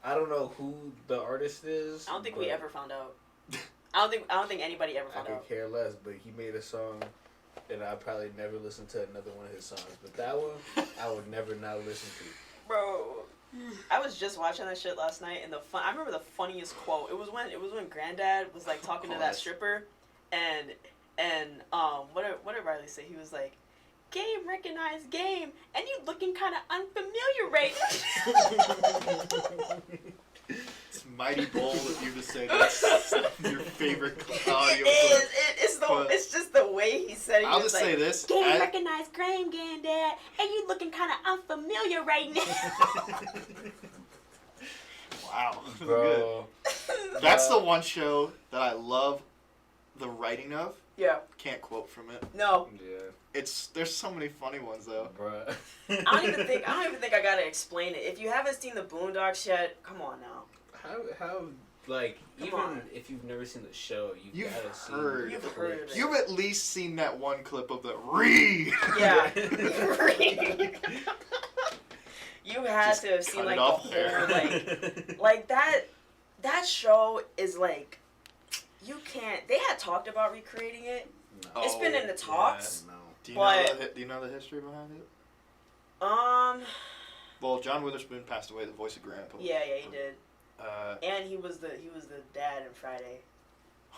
Speaker 3: I don't know who the artist is.
Speaker 1: I don't think we ever found out. I don't think anybody ever
Speaker 3: I
Speaker 1: found
Speaker 3: could
Speaker 1: out.
Speaker 3: care less, but he made a song, and I probably never listened to another one of his songs. But that one, I would never not listen to.
Speaker 1: Bro, I was just watching that shit last night, and I remember the funniest quote. It was when Granddad was like talking to that stripper, and what did Riley say? He was like, Game, recognize game, and you looking kind of unfamiliar right now.
Speaker 2: It's mighty bold of you to say that's your favorite audio.
Speaker 1: It's just the way he said it.
Speaker 2: I'll just say this.
Speaker 1: Game, recognize game, Dad, and you looking kind of unfamiliar right now.
Speaker 2: Wow.
Speaker 3: Bro.
Speaker 2: Good. That's the one show that I love the writing of.
Speaker 1: Yeah.
Speaker 2: Can't quote from it.
Speaker 1: No.
Speaker 3: Yeah.
Speaker 2: There's so many funny ones though.
Speaker 3: Bruh.
Speaker 1: I don't even think I gotta explain it. If you haven't seen the Boondocks yet, come on now.
Speaker 3: How like,
Speaker 1: Come
Speaker 3: even
Speaker 1: on.
Speaker 3: if you've never seen the show,
Speaker 2: You've
Speaker 3: gotta see
Speaker 2: heard.
Speaker 1: You've heard it.
Speaker 2: You've at least seen that one clip of the re.
Speaker 1: Yeah. You had
Speaker 2: Just
Speaker 1: to have seen
Speaker 2: cut
Speaker 1: like
Speaker 2: it
Speaker 1: the
Speaker 2: off
Speaker 1: whole
Speaker 2: there.
Speaker 1: like that show is like you can't. They had talked about recreating it.
Speaker 3: No.
Speaker 1: It's been in the talks.
Speaker 3: No.
Speaker 2: Do
Speaker 1: But-
Speaker 2: you know the history behind it?
Speaker 1: Well,
Speaker 2: John Witherspoon passed away, the voice of Grandpa.
Speaker 1: yeah, he did.
Speaker 2: Oh,
Speaker 1: And he was the dad in Friday.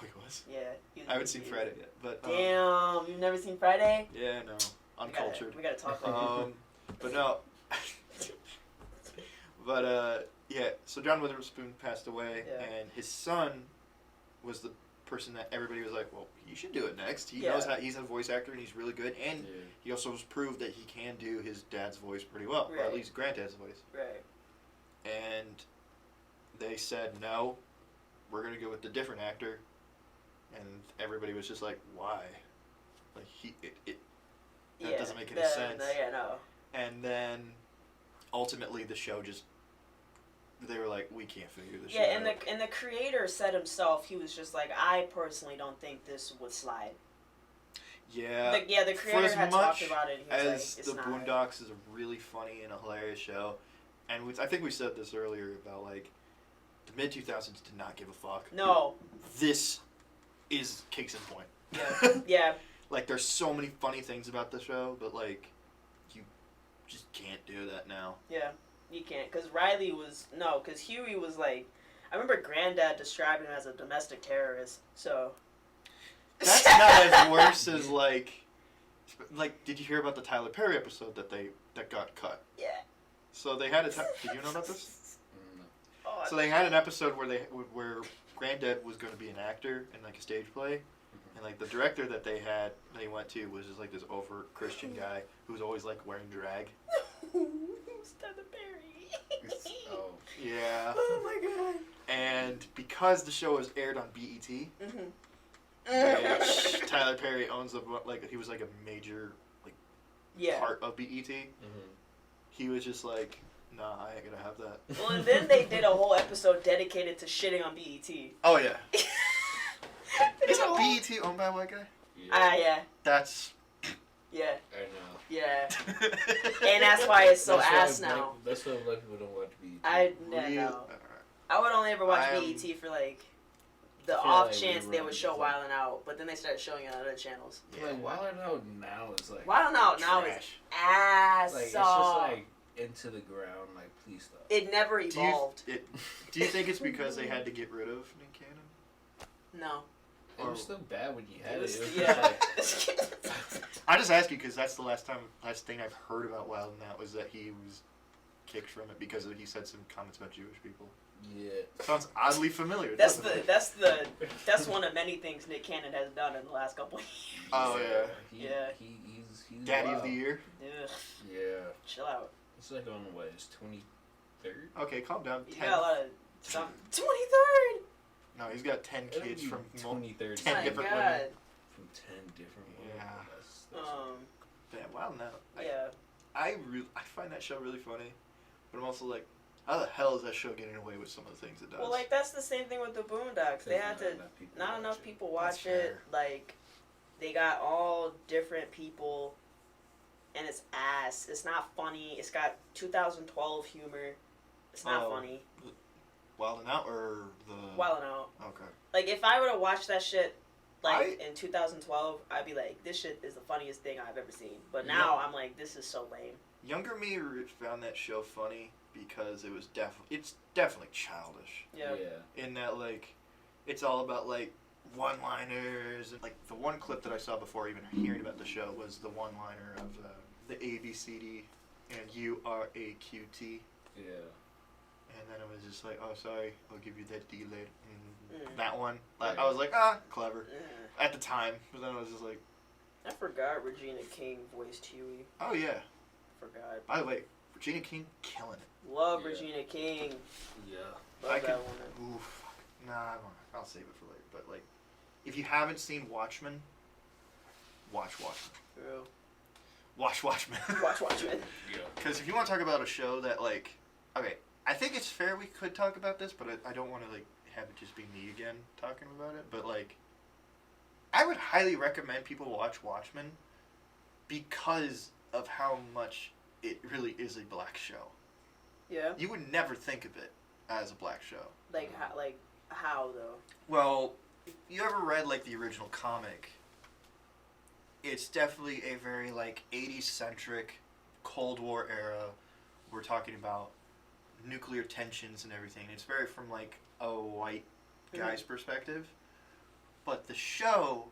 Speaker 2: he was?
Speaker 1: Yeah. He was
Speaker 2: I haven't seen Friday yet, but
Speaker 1: Damn, you've never seen Friday?
Speaker 2: yeah, no, uncultured.
Speaker 1: We gotta talk about it.
Speaker 2: But no. But yeah. So John Witherspoon passed away,
Speaker 1: Yeah.
Speaker 2: and his son was the person that everybody was like, "Well, you should do it next." He
Speaker 1: Yeah.
Speaker 2: knows how. He's a voice actor, and he's really good, and
Speaker 3: Yeah.
Speaker 2: he also has proved that he can do his dad's voice pretty well, or at
Speaker 1: Right.
Speaker 2: least granddad's voice.
Speaker 1: Right.
Speaker 2: And they said no, we're gonna go with the different actor, and everybody was just like, "Why?" Like that doesn't make any sense.
Speaker 1: Yeah, no.
Speaker 2: And then ultimately the show just they were like, we can't figure this
Speaker 1: Yeah,
Speaker 2: shit out.
Speaker 1: and the creator said himself, he was just like, I personally don't think this would slide.
Speaker 2: Yeah.
Speaker 1: The
Speaker 2: For
Speaker 1: creator
Speaker 2: as
Speaker 1: had
Speaker 2: much
Speaker 1: talked about it. He was
Speaker 2: as
Speaker 1: like, it's
Speaker 2: the
Speaker 1: not.
Speaker 2: Boondocks is a really funny and a hilarious show, and I think we said this earlier about like the mid 2000s did not give a fuck.
Speaker 1: No.
Speaker 2: This is case in point.
Speaker 1: Yeah. Yeah.
Speaker 2: Like there's so many funny things about the show, but like you just can't do that now.
Speaker 1: Yeah. You can't, because because Huey was like, I remember Granddad described him as a domestic terrorist, so.
Speaker 2: That's not as worse as like, did you hear about the Tyler Perry episode that got cut?
Speaker 1: Yeah.
Speaker 2: So they had did you know about this?
Speaker 1: Oh,
Speaker 2: So they had an episode where Granddad was going to be an actor in like a stage play, and like the director that they went to was just like this over Christian guy who was always like wearing drag.
Speaker 1: Tyler Perry.
Speaker 3: Oh.
Speaker 2: Yeah.
Speaker 1: Oh my god.
Speaker 2: And because the show was aired on BET,
Speaker 1: Mm-hmm.
Speaker 2: which Tyler Perry owns he was like a major
Speaker 1: Yeah.
Speaker 2: part of BET,
Speaker 3: Mm-hmm.
Speaker 2: he was just like, nah, I ain't gonna have that.
Speaker 1: Well, and then they did a whole episode dedicated to shitting on BET.
Speaker 2: Oh yeah. Isn't BET owned by a white guy?
Speaker 1: Yeah.
Speaker 2: That's.
Speaker 1: Yeah.
Speaker 3: I know.
Speaker 1: Yeah. And that's why it's so
Speaker 3: That's why
Speaker 1: ass now.
Speaker 3: That's why black people don't watch BET.
Speaker 2: Really?
Speaker 1: No.
Speaker 2: Alright.
Speaker 1: I would only ever watch
Speaker 2: I am-
Speaker 1: BET for like the
Speaker 3: I feel
Speaker 1: off
Speaker 3: like
Speaker 1: chance they would
Speaker 3: reruns,
Speaker 1: show
Speaker 3: like-
Speaker 1: Wildin' Out, but then they started showing it on other channels.
Speaker 3: Like, Wild 'N Out now is like.
Speaker 1: Wildin' Out now is
Speaker 2: Trash.
Speaker 1: ass.
Speaker 3: Like, it's just like into the ground. Like, please stop.
Speaker 1: it never evolved.
Speaker 2: Do you think it's because they had to get rid of Nick Cannon?
Speaker 1: No.
Speaker 3: It was still bad when you had it.
Speaker 1: It was,
Speaker 3: It was
Speaker 1: yeah.
Speaker 3: just like,
Speaker 2: I just ask you because that's the last thing I've heard about Wild 'N Out was that he was kicked from it because he said some comments about Jewish people.
Speaker 3: yeah.
Speaker 2: Sounds oddly familiar.
Speaker 1: That's
Speaker 2: doesn't it?
Speaker 1: that's one of many things Nick Cannon has done in the last couple of years.
Speaker 2: Oh yeah.
Speaker 1: Yeah.
Speaker 3: He's
Speaker 2: Daddy
Speaker 3: wild.
Speaker 2: of the Year.
Speaker 1: Ugh,
Speaker 3: Yeah.
Speaker 1: chill out.
Speaker 3: It's like on his 23rd.
Speaker 2: Okay, calm down.
Speaker 1: You
Speaker 2: 10.
Speaker 1: got a lot of some 23rd.
Speaker 2: No, he's got 10 kids from
Speaker 3: 23rd.
Speaker 2: 10
Speaker 1: My
Speaker 2: different
Speaker 1: God.
Speaker 2: women.
Speaker 3: From 10 different women.
Speaker 2: Yeah.
Speaker 3: That's
Speaker 2: Damn, Wild 'N Out.
Speaker 1: Yeah.
Speaker 2: I find that show really funny, but I'm also like, how the hell is that show getting away with some of the things it does?
Speaker 1: Well, like that's the same thing with the Boondocks. They had to. Not enough people watch
Speaker 2: That's
Speaker 1: it.
Speaker 2: fair.
Speaker 1: Like, they got all different people, and it's ass. It's not funny. It's got 2012 humor. It's not
Speaker 2: Oh.
Speaker 1: funny.
Speaker 2: Wild 'N Out or the...
Speaker 1: Wildin' Out.
Speaker 2: Okay.
Speaker 1: Like, if I were to watch that shit, like, in 2012, I'd be like, this shit is the funniest thing I've ever seen. But now, I'm like, this is so lame.
Speaker 2: Younger me found that show funny because it was it's definitely childish.
Speaker 1: Yeah.
Speaker 2: In that, like, it's all about, like, one-liners. Like, the one clip that I saw before even hearing about the show was the one-liner of the ABCD and URAQT.
Speaker 3: Yeah.
Speaker 2: And then it was just like, oh, sorry, I'll give you that D later. That one.
Speaker 3: Yeah.
Speaker 2: I was like, clever. At the time. But then I was just like...
Speaker 1: I forgot Regina King voiced Huey.
Speaker 2: Oh, yeah.
Speaker 1: Forgot.
Speaker 2: By the way, Regina King killing it.
Speaker 1: Love Regina King.
Speaker 3: Yeah.
Speaker 1: Love that woman.
Speaker 2: Oof. Nah, I'll save it for later. But, like, if you haven't seen Watchmen, watch Watchmen.
Speaker 1: True.
Speaker 2: Watch Watchmen.
Speaker 1: Watch Watchmen.
Speaker 3: Yeah.
Speaker 2: Because if you want to talk about a show that, like... Okay, I think it's fair we could talk about this, but I don't want to, like, have it just be me again talking about it. But, like, I would highly recommend people watch Watchmen because of how much it really is a black show.
Speaker 1: Yeah.
Speaker 2: You would never think of it as a black show.
Speaker 1: Like how though?
Speaker 2: Well, if you ever read, like, the original comic, it's definitely a very, like, 80s-centric Cold War era. We're talking about nuclear tensions and everything. It's very from, like, a white guy's perspective. But the show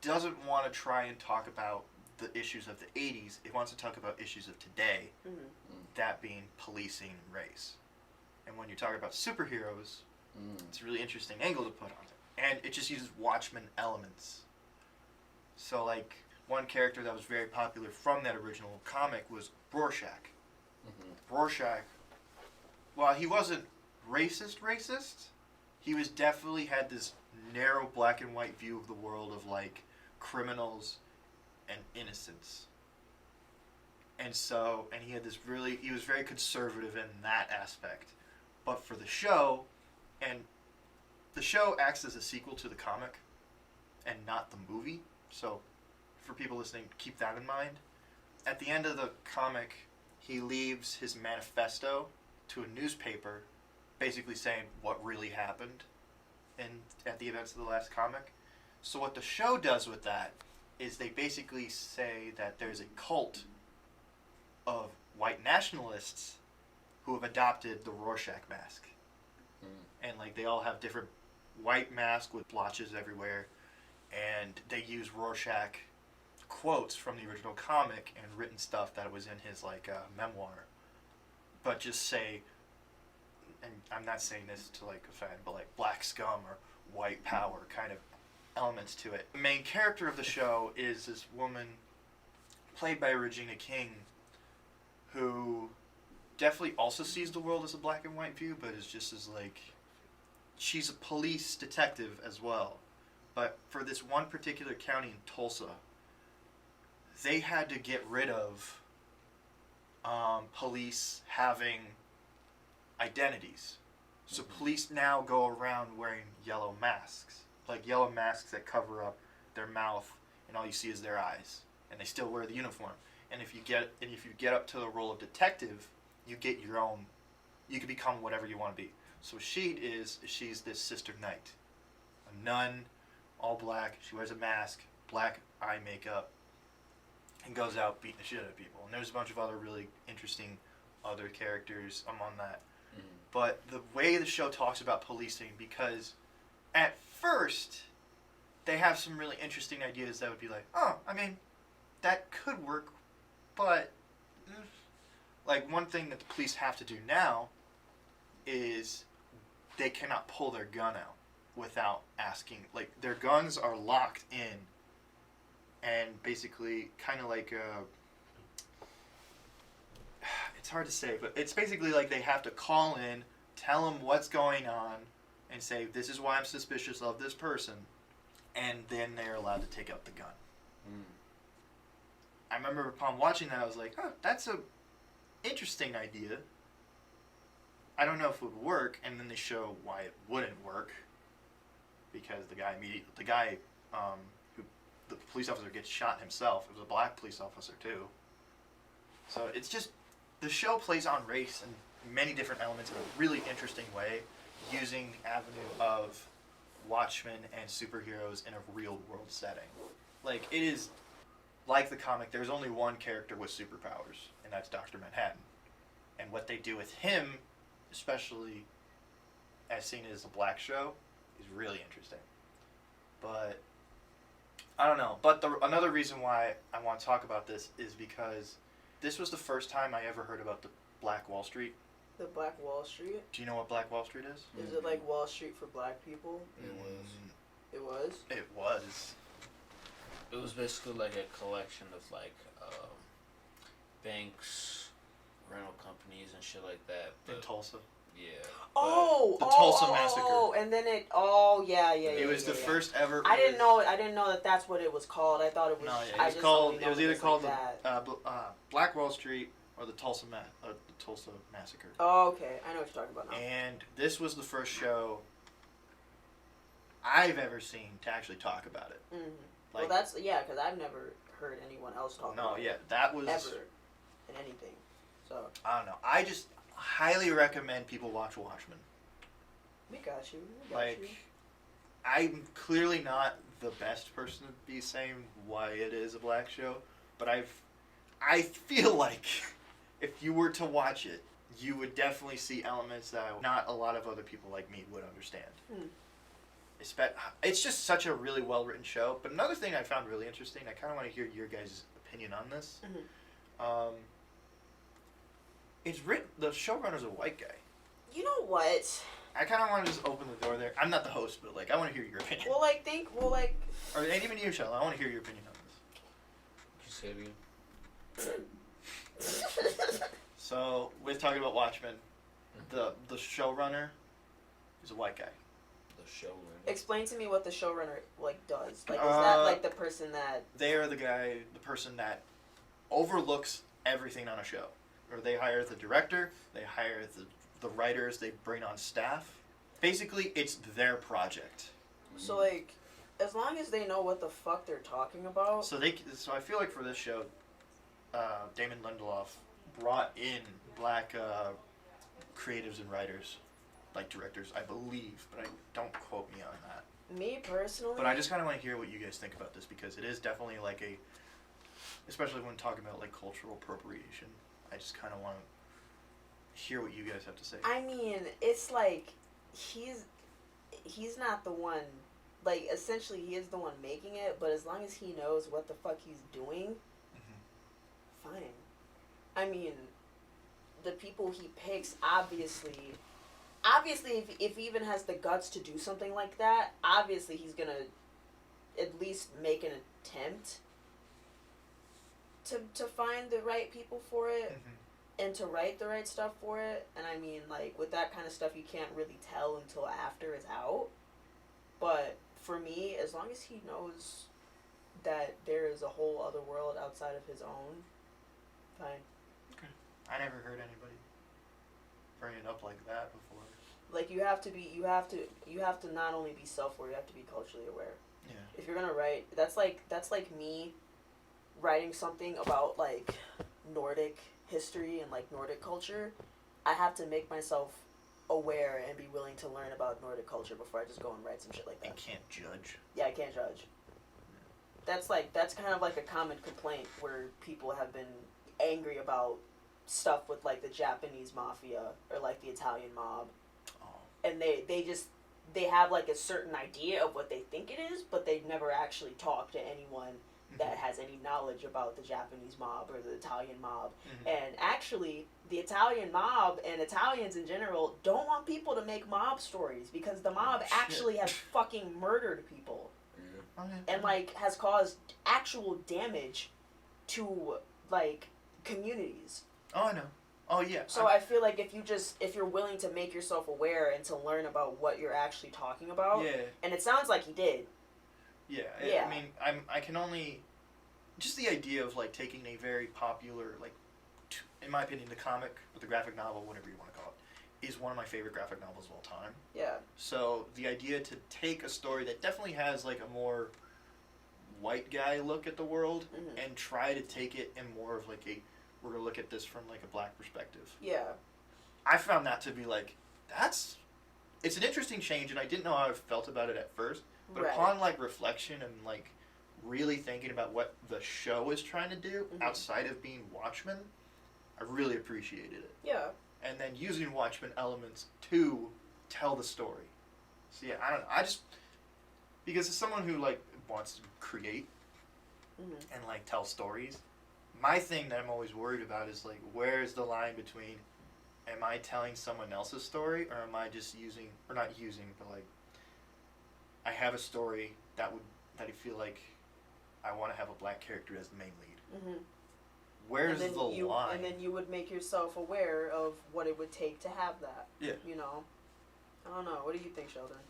Speaker 2: doesn't want to try and talk about the issues of the 80s. It wants to talk about issues of today, that being policing and race. And when you're talking about superheroes, it's a really interesting angle to put on it. And it just uses Watchmen elements. So, like, one character that was very popular from that original comic was Rorschach. Rorschach, while he wasn't racist, he was definitely had this narrow black and white view of the world of, like, criminals and innocence. And so, and he had this really, he was very conservative in that aspect. But for the show, and the show acts as a sequel to the comic and not the movie. So, for people listening, keep that in mind. At the end of the comic, he leaves his manifesto to a newspaper, basically saying what really happened at the events of the last comic. So what the show does with that is they basically say that there's a cult of white nationalists who have adopted the Rorschach mask. And, like, they all have different white masks with blotches everywhere, and they use Rorschach quotes from the original comic and written stuff that was in his, like, memoir. But just say, and I'm not saying this to, like, offend, but, like, black scum or white power kind of elements to it. The main character of the show is this woman played by Regina King, who definitely also sees the world as a black and white view, but is just as, like, she's a police detective as well. But for this one particular county in Tulsa, they had to get rid of police having identities. So police now go around wearing yellow masks. Like yellow masks that cover up their mouth and all you see is their eyes. And they still wear the uniform. And if you get up to the role of detective, you get your own, you can become whatever you want to be. So she's this sister knight. A nun, all black, she wears a mask, black eye makeup, and goes out beating the shit out of people. And there's a bunch of other really interesting other characters among that. But the way the show talks about policing, because at first they have some really interesting ideas that would be like, oh, I mean, that could work, but like one thing that the police have to do now is they cannot pull their gun out without asking. Like, their guns are locked in, and basically kind of like it's hard to say, but it's basically like they have to call in, tell them what's going on, and say, this is why I'm suspicious of this person, and then they're allowed to take out the gun. I remember upon watching that, I was like, that's a interesting idea. I don't know if it would work, and then they show why it wouldn't work, because the police officer gets shot himself. It was a black police officer too. So it's just, the show plays on race and many different elements in a really interesting way, using the avenue of Watchmen and superheroes in a real world setting. Like, it is like the comic, there's only one character with superpowers, and that's Dr. Manhattan. And what they do with him, especially as seen as a black show, is really interesting. But I don't know. But another reason why I want to talk about this is because this was the first time I ever heard about the Black Wall Street.
Speaker 1: The Black Wall Street?
Speaker 2: Do you know what Black Wall Street is?
Speaker 1: Is it like Wall Street for black people?
Speaker 3: It was.
Speaker 1: It was?
Speaker 2: It was.
Speaker 3: It was basically like a collection of like banks, rental companies, and shit like that.
Speaker 2: In Tulsa.
Speaker 3: Yeah.
Speaker 2: The Tulsa Massacre.
Speaker 1: Oh, and then it. Yeah.
Speaker 2: It was the first ever.
Speaker 1: I didn't know that that's what it was called. I thought it was.
Speaker 2: No, yeah,
Speaker 1: I
Speaker 2: it was
Speaker 1: just
Speaker 2: called.
Speaker 1: only
Speaker 2: It was
Speaker 1: know
Speaker 2: either called
Speaker 1: like that.
Speaker 2: Black Wall Street or the Tulsa Massacre.
Speaker 1: Oh, okay. I know what you're talking about now.
Speaker 2: And this was the first show I've ever seen to actually talk about it.
Speaker 1: Mm-hmm.
Speaker 2: Like,
Speaker 1: well, that's because I've never heard anyone else talk.
Speaker 2: No,
Speaker 1: about
Speaker 2: yeah,
Speaker 1: it
Speaker 2: that was
Speaker 1: ever in anything. So
Speaker 2: I don't know. I just highly recommend people watch Watchmen.
Speaker 1: we got you.
Speaker 2: Like, I'm clearly not the best person to be saying why it is a black show, but I feel like if you were to watch it, you would definitely see elements that not a lot of other people like me would understand. It's just such a really well written show. But another thing I found really interesting, I kind of want to hear your guys' opinion on this. It's written. The showrunner's a white guy.
Speaker 1: You know what?
Speaker 2: I kind of want to just open the door there. I'm not the host, but like I want to hear your opinion.
Speaker 1: Or
Speaker 2: and even you, Shell. I want to hear your opinion on this.
Speaker 3: Just say it again.
Speaker 2: So we're talking about Watchmen. The showrunner is a white guy.
Speaker 3: The showrunner.
Speaker 1: Explain to me what the showrunner does. Like, is that like the person that
Speaker 2: they are the person that overlooks everything on a show, or they hire the director, they hire the writers, they bring on staff. Basically, it's their project.
Speaker 1: So like, as long as they know what the fuck they're talking about.
Speaker 2: So I feel like for this show, Damon Lindelof brought in black creatives and writers, like directors, I believe, but don't quote me on that.
Speaker 1: Me personally.
Speaker 2: But I just kind of want to hear what you guys think about this, because it is definitely like especially when talking about like cultural appropriation. I just kind of want to hear what you guys have to say.
Speaker 1: I mean, it's like he's not the one. Like, essentially, he is the one making it, but as long as he knows what the fuck he's doing, fine. I mean, the people he picks, obviously, if he even has the guts to do something like that, obviously he's gonna at least make an attempt to find the right people for it, and to write the right stuff for it. And I mean, like, with that kind of stuff, you can't really tell until after it's out. But for me, as long as he knows that there is a whole other world outside of his own, fine.
Speaker 2: Okay. I never heard anybody bring it up like that before.
Speaker 1: Like, you have to not only be self-aware, you have to be culturally aware.
Speaker 2: Yeah.
Speaker 1: If you're gonna write, that's like me writing something about like Nordic history and like Nordic culture. I have to make myself aware and be willing to learn about Nordic culture before I just go and write some shit like that.
Speaker 2: You can't judge.
Speaker 1: Yeah, I can't judge. That's kind of like a common complaint where people have been angry about stuff with like the Japanese mafia or like the Italian mob. And they have like a certain idea of what they think it is, but they've never actually talked to anyone that has any knowledge about the Japanese mob or the Italian mob. And actually, the Italian mob and Italians in general don't want people to make mob stories, because the mob actually has fucking murdered people. And like has caused actual damage to like communities.
Speaker 2: Oh, I know. Oh, yeah.
Speaker 1: So I feel like if you're willing to make yourself aware and to learn about what you're actually talking about, and it sounds like he did.
Speaker 2: Yeah. I mean, I can only, just the idea of like taking a very popular, like, in my opinion, the comic or the graphic novel, whatever you want to call it, is one of my favorite graphic novels of all time. Yeah. So the idea to take a story that definitely has like a more white guy look at the world and try to take it in more of like we're going to look at this from like a black perspective. Yeah. I found that to be like, it's an interesting change, and I didn't know how I felt about it at first, but upon like reflection and like really thinking about what the show is trying to do outside of being Watchmen, I really appreciated it. Yeah. And then using Watchmen elements to tell the story. So yeah, I don't know. Because as someone who like wants to create
Speaker 1: Mm-hmm.
Speaker 2: and like tell stories, my thing that I'm always worried about is like, where's the line between, am I telling someone else's story, or am I just using, or not using, but like, I have a story that I feel like I want to have a black character as the main lead.
Speaker 1: Mm-hmm.
Speaker 2: Where's the line?
Speaker 1: And then you would make yourself aware of what it would take to have that.
Speaker 2: Yeah.
Speaker 1: You know? I don't know. What do you think, Shelldyn?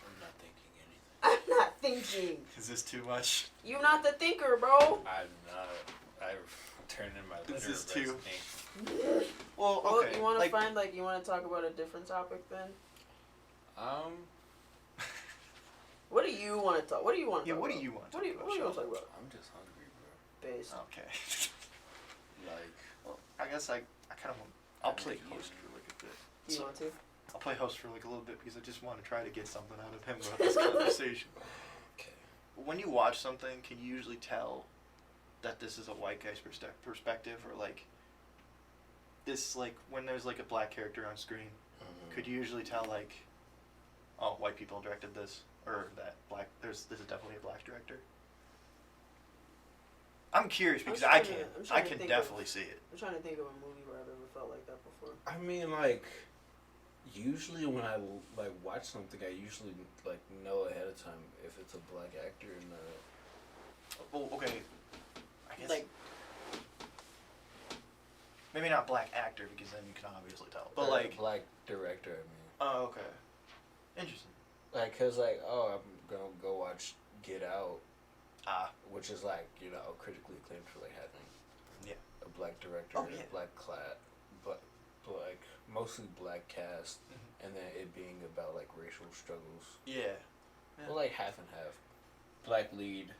Speaker 3: I'm not thinking anything.
Speaker 1: I'm not thinking.
Speaker 2: Is this too much?
Speaker 1: You're not the thinker, bro.
Speaker 3: I'm not. I've turned in my
Speaker 2: This
Speaker 3: letter
Speaker 2: is
Speaker 3: of
Speaker 2: too-
Speaker 3: resignation.
Speaker 2: Well,
Speaker 1: Well,
Speaker 2: okay.
Speaker 1: you want to
Speaker 2: like,
Speaker 1: find, like, you want to talk about a different topic then? What do you want to talk? What do you want to
Speaker 2: yeah,
Speaker 1: talk
Speaker 2: what
Speaker 1: about?
Speaker 2: do you want?
Speaker 1: What do you want to talk about?
Speaker 3: I'm just hungry, bro.
Speaker 1: Base.
Speaker 2: Okay.
Speaker 3: Like,
Speaker 2: Well, I guess I kind of want. I'll play
Speaker 3: Yeah.
Speaker 2: host for like a bit.
Speaker 1: You
Speaker 2: So,
Speaker 1: want to?
Speaker 2: I'll play host for like a little bit because I just want to try to get something out of him about this conversation.
Speaker 3: okay.
Speaker 2: When you watch something, can you usually tell that this is a white guy's perspective, or like this, like when there's like a black character on screen, could you usually tell like, oh, white people directed this, or that black? This is definitely a black director. I'm curious because
Speaker 1: I'm trying to
Speaker 2: can
Speaker 1: think
Speaker 2: definitely see it.
Speaker 1: I'm trying to think of a movie where I've ever felt like that before.
Speaker 3: I mean, like, usually when I like watch something, I usually like know ahead of time if it's a black actor and
Speaker 2: Well, okay, I guess
Speaker 1: Like,
Speaker 2: maybe not black actor because then you can obviously tell, but
Speaker 3: or
Speaker 2: like,
Speaker 3: black director. I mean,
Speaker 2: oh, okay, interesting.
Speaker 3: like, cause like, oh, I'm gonna go watch Get Out,
Speaker 2: Ah,
Speaker 3: which is like, you know, critically acclaimed for like having
Speaker 2: Yeah.
Speaker 3: a black director
Speaker 2: Oh,
Speaker 3: and
Speaker 2: yeah.
Speaker 3: a black but like mostly black cast,
Speaker 2: Mhm.
Speaker 3: and then it being about like racial struggles.
Speaker 2: yeah.
Speaker 3: Well, like half and half. Black lead,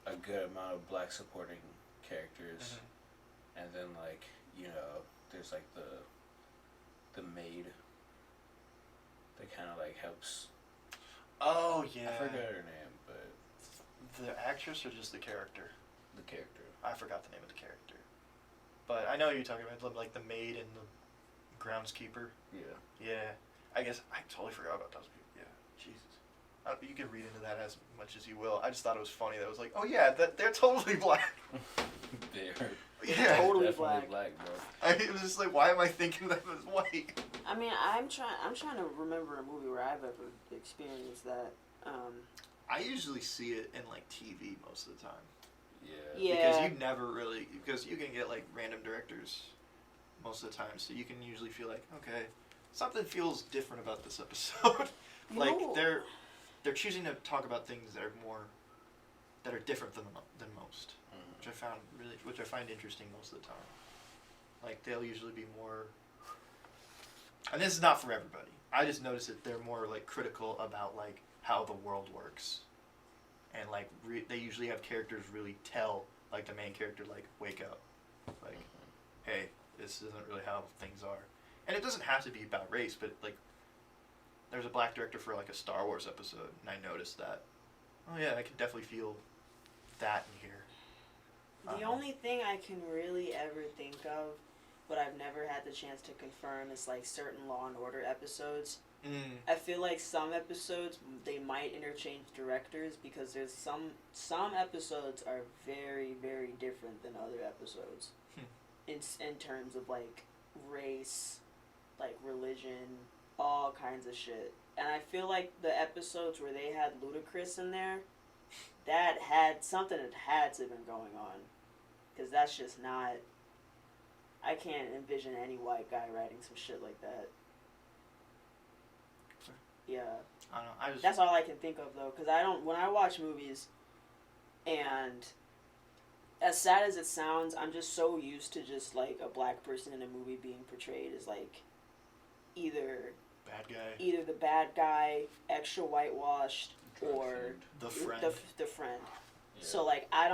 Speaker 3: a good amount of black supporting characters,
Speaker 2: Mhm.
Speaker 3: and then like, you know, there's like the maid that kind of like helps.
Speaker 2: Oh yeah.
Speaker 3: I forgot her name, but
Speaker 2: The actress or just the character?
Speaker 3: the character.
Speaker 2: I forgot the name of the character. But I know what you're talking about, like the maid and the groundskeeper.
Speaker 3: Yeah.
Speaker 2: Yeah. I guess I totally forgot about those people. Yeah. Jesus. You can read into that as much as you will. I just thought it was funny that it was like, oh yeah, they're totally black.
Speaker 3: They're
Speaker 2: Yeah.
Speaker 1: Totally
Speaker 3: definitely
Speaker 1: black.
Speaker 3: bro.
Speaker 2: It was just like, why am I thinking that was white?
Speaker 1: I mean, I'm trying to remember a movie where I've ever experienced that.
Speaker 2: I usually see it in like TV most of the time.
Speaker 3: Yeah.
Speaker 2: Because
Speaker 1: Yeah.
Speaker 2: you never really, because you can get like random directors most of the time, so you can usually feel like, okay, something feels different about this episode. Like
Speaker 1: No.
Speaker 2: they're choosing to talk about things that are different than most, which I find interesting most of the time. Like they'll usually be more, and this is not for everybody. I just notice that they're more like critical about like how the world works, and like they usually have characters really tell like the main character like wake up, like hey, this isn't really how things are, and it doesn't have to be about race, but like there's a black director for like a Star Wars episode, and I noticed that. Oh yeah, I can definitely feel that in here.
Speaker 1: The only thing I can really ever think of, but I've never had the chance to confirm, is like certain Law and Order episodes. I feel like some episodes they might interchange directors because there's some episodes are very, very different than other episodes in terms of like race, like religion, all kinds of shit. And I feel like the episodes where they had Ludacris in there, that had something that had to have been going on, because that's just not. I can't envision any white guy writing some shit like that. Yeah.
Speaker 2: I don't know. I just
Speaker 1: That's all I can think of though, because when I watch movies, and as sad as it sounds, I'm just so used to just like a black person in a movie being portrayed as like either
Speaker 2: bad guy.
Speaker 1: either the bad guy, extra whitewashed,
Speaker 3: Drug
Speaker 1: or
Speaker 3: fiend.
Speaker 2: The friend.
Speaker 1: the friend.
Speaker 3: Yeah.
Speaker 1: So like I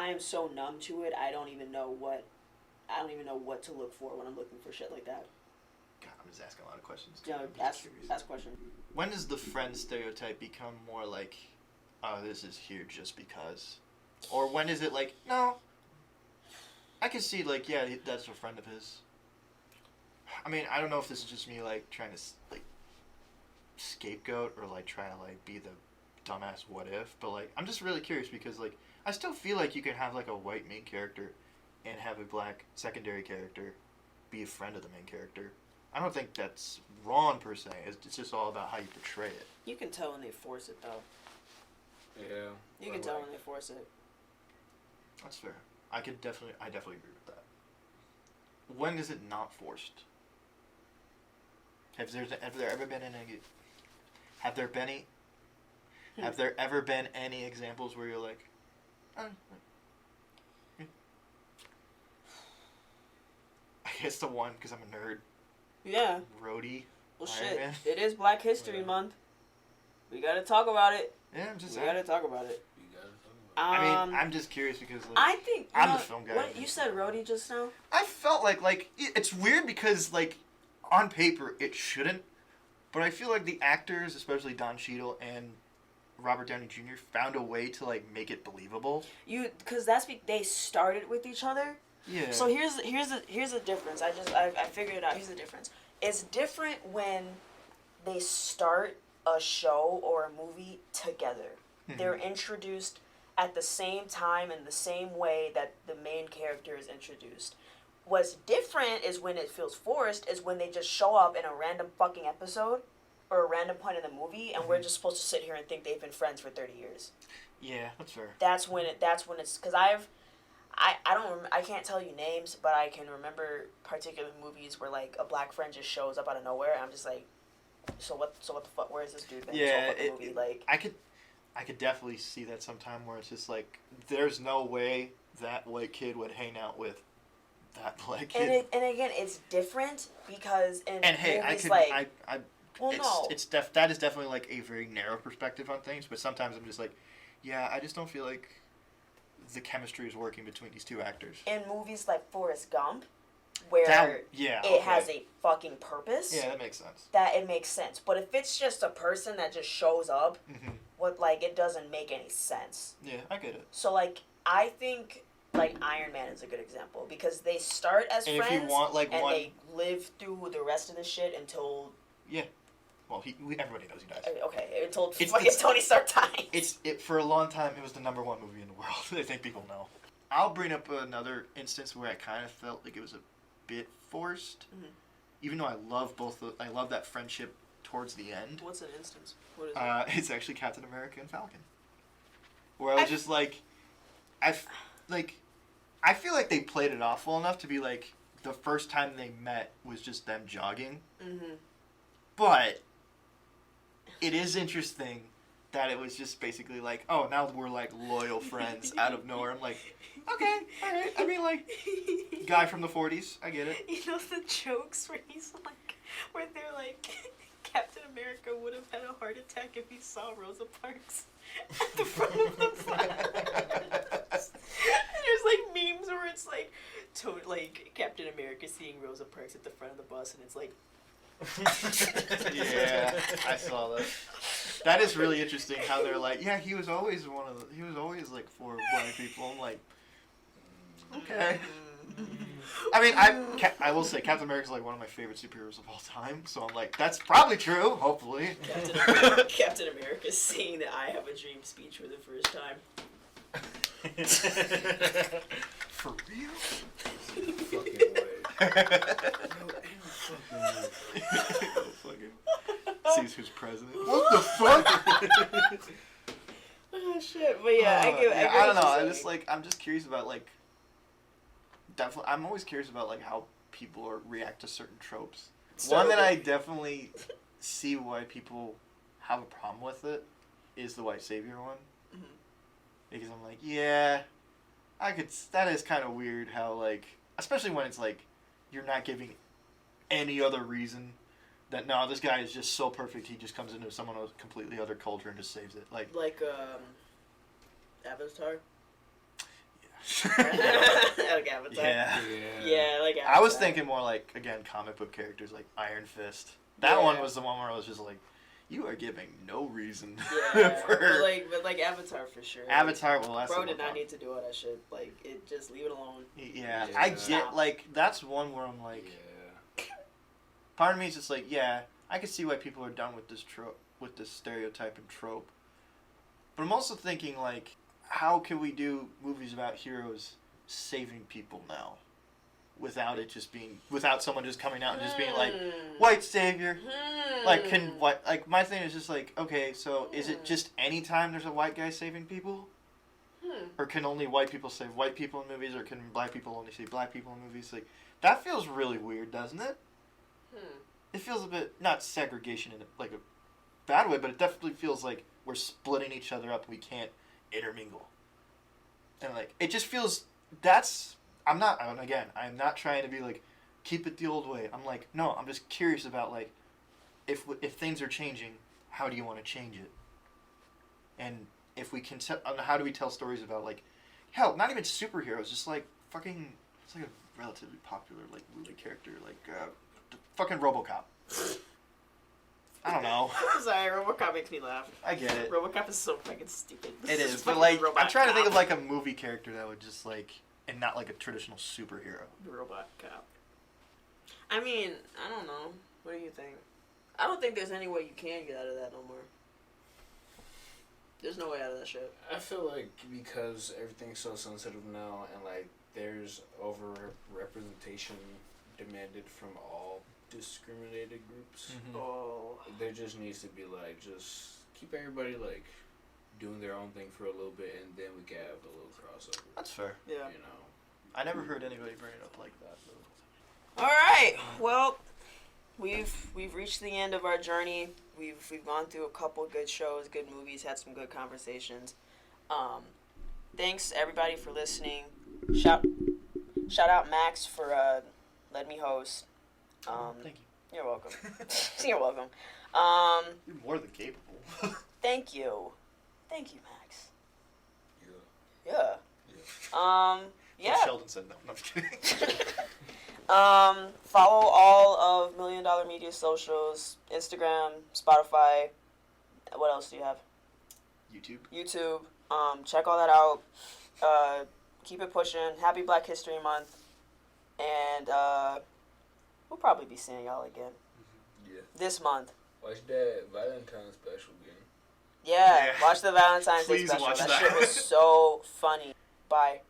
Speaker 1: am so numb to it. I don't even know what to look for when I'm looking for shit like that.
Speaker 2: God, I'm just asking a lot of questions.
Speaker 1: Yeah,
Speaker 2: I'm just curious.
Speaker 1: ask question.
Speaker 2: When does the friend stereotype become more like, oh, this is here just because? Or when is it like, no, I can see, like, yeah, that's a friend of his. I mean, I don't know if this is just me, like, trying to, like, scapegoat or like try to like be the dumbass what if, but like I'm just really curious because like I still feel like you can have like a white main character and have a black secondary character be a friend of the main character. I don't think that's wrong per se. It's just all about how you portray it.
Speaker 1: You can tell when they force it though.
Speaker 3: Yeah.
Speaker 1: You can tell when they force it.
Speaker 2: That's fair. I definitely agree with that. When is it not forced? Have there ever been any? Have there ever been any examples where you're like, I guess the one because I'm a nerd.
Speaker 1: Yeah.
Speaker 2: Rhodey.
Speaker 1: Well,
Speaker 2: Iron
Speaker 1: shit.
Speaker 2: Man.
Speaker 1: It is Black History Month. We gotta talk about it.
Speaker 2: Yeah, I'm just.
Speaker 1: We gotta talk about it.
Speaker 2: I mean, I'm just curious because like,
Speaker 1: I think
Speaker 2: I'm the film guy.
Speaker 1: What you said, Rhodey, just now.
Speaker 2: I felt like it's weird because like on paper it shouldn't, but I feel like the actors, especially Don Cheadle and Robert Downey Jr., found a way to like make it believable.
Speaker 1: Because they started with each other.
Speaker 2: Yeah.
Speaker 1: So here's the difference. I figured it out. Here's the difference. It's different when they start a show or a movie together.
Speaker 2: Mm-hmm.
Speaker 1: They're introduced at the same time in the same way that the main character is introduced. What's different is when it feels forced is when they just show up in a random fucking episode or a random point in the movie and we're just supposed to sit here and think they've been friends for 30 years.
Speaker 2: Yeah, that's fair.
Speaker 1: That's when it's because I can't tell you names, but I can remember particular movies where like a black friend just shows up out of nowhere and I'm just like, so what the fuck, where is this dude been this whole fucking movie? Like
Speaker 2: I could definitely see that sometime where it's just like there's no way that white kid would hang out with that black kid.
Speaker 1: And again, it's different because in
Speaker 2: and hey,
Speaker 1: movies
Speaker 2: that is definitely like a very narrow perspective on things, but sometimes I'm just like, yeah, I just don't feel like the chemistry is working between these two actors.
Speaker 1: In movies like Forrest Gump, where it has a fucking purpose.
Speaker 2: Yeah, that makes sense.
Speaker 1: That it makes sense. But if it's just a person that just shows up, it doesn't make any sense.
Speaker 2: Yeah, I get it.
Speaker 1: So like I think like Iron Man is a good example because they start as friends
Speaker 2: if you want, like,
Speaker 1: they live through the rest of the shit until
Speaker 2: well, everybody knows he dies.
Speaker 1: Okay, until fucking Tony Stark dies.
Speaker 2: For a long time it was the #1 movie in the world. I think people know. I'll bring up another instance where I kind of felt like it was a bit forced, even though I love that friendship towards the end.
Speaker 1: What's an instance? What is it?
Speaker 2: It's actually Captain America and Falcon, where I was just like, I feel like they played it off well enough to be like the first time they met was just them jogging, but it is interesting that it was just basically like, oh, now we're like loyal friends out of nowhere. I'm like, okay, all right. I mean, like, guy from the 40s, I get it.
Speaker 1: You know the jokes where he's like, where they're like, Captain America would have had a heart attack if he saw Rosa Parks at the front of the bus. There's like memes where it's like, Captain America seeing Rosa Parks at the front of the bus, and it's like.
Speaker 2: Yeah, I saw that. That is really interesting how they're like, yeah, he was always like for black people. I'm like, okay. I mean, I will say Captain America's like one of my favorite superheroes of all time, so I'm like, that's probably true, hopefully.
Speaker 1: Captain America seeing the I Have a Dream speech for the first time.
Speaker 2: For real?
Speaker 3: Fucking way.
Speaker 2: Sees who's president. What the fuck?
Speaker 1: Oh shit! But yeah,
Speaker 2: I don't know. I'm just curious about like. Definitely, I'm always curious about like how people react to certain tropes. One that I definitely see why people have a problem with it is the white savior one. Because I'm like, yeah, that is kind of weird how like, especially when it's like, you're not giving any other reason that no, this guy is just so perfect. He just comes into someone with completely other culture and just saves it. Like
Speaker 1: Avatar.
Speaker 2: Yeah.
Speaker 1: Like Avatar.
Speaker 2: Yeah,
Speaker 1: like Avatar.
Speaker 2: I was thinking more like, again, comic book characters like Iron Fist. That one was the one where I was just like, you are giving no reason.
Speaker 1: Yeah, but like Avatar for sure.
Speaker 2: Avatar, well, that's
Speaker 1: bro did not need to do all that shit. Like, just leave it alone.
Speaker 2: Yeah, I get, like, that's one where I'm like, part of me is just like, yeah,
Speaker 5: I can see why people are done with this stereotype and trope. But I'm also thinking, like, how can we do movies about heroes saving people now? Without someone just coming out and just being like, white savior. Like, my thing is just like, okay, so is it just any time there's a white guy saving people? Or can only white people save white people in movies, or can black people only save black people in movies? Like, that feels really weird, doesn't it? It feels a bit, not segregation in like a bad way, but it definitely feels like we're splitting each other up and we can't intermingle. And like, it just feels, I'm not trying to be like, keep it the old way. I'm like, no, I'm just curious about like, if things are changing, how do you want to change it? And if we can, how do we tell stories about like, hell, not even superheroes, just like fucking, it's like a relatively popular like movie character, like fucking RoboCop. I don't know.
Speaker 1: I'm sorry, RoboCop makes me laugh.
Speaker 5: I get it.
Speaker 1: RoboCop is so fucking stupid.
Speaker 5: It is, but like, I'm trying to think of like a movie character that would just like, and not like a traditional superhero.
Speaker 1: Robot Cop. I mean, I don't know. What do you think? I don't think there's any way you can get out of that no more. There's no way out of that shit.
Speaker 3: I feel like because everything's so sensitive now, and like there's over-representation demanded from all discriminated groups.
Speaker 1: Oh.
Speaker 3: There just needs to be like, just keep everybody like doing their own thing for a little bit, and then we can have a little crossover.
Speaker 5: That's fair.
Speaker 1: Yeah.
Speaker 3: You know.
Speaker 5: I never heard anybody bring it up like that though.
Speaker 1: All right. Well, we've reached the end of our journey. We've gone through a couple good shows, good movies, had some good conversations. Thanks everybody for listening. Shout out Max for letting me host.
Speaker 5: Thank you.
Speaker 1: You're welcome. You're welcome.
Speaker 5: You're more than capable.
Speaker 1: Thank you, Max.
Speaker 3: Yeah.
Speaker 1: Yeah. Yeah.
Speaker 5: Shelldyn said no. No, I'm just kidding.
Speaker 1: Follow all of $1 Million Media socials, Instagram, Spotify. What else do you have? YouTube. Check all that out. Keep it pushing. Happy Black History Month. And we'll probably be seeing y'all again.
Speaker 3: Yeah.
Speaker 1: This month.
Speaker 3: Watch that Valentine's special again.
Speaker 1: Yeah. Watch the Valentine's Day
Speaker 5: Please
Speaker 1: special.
Speaker 5: watch
Speaker 1: That
Speaker 5: that.
Speaker 1: shit was so funny. Bye.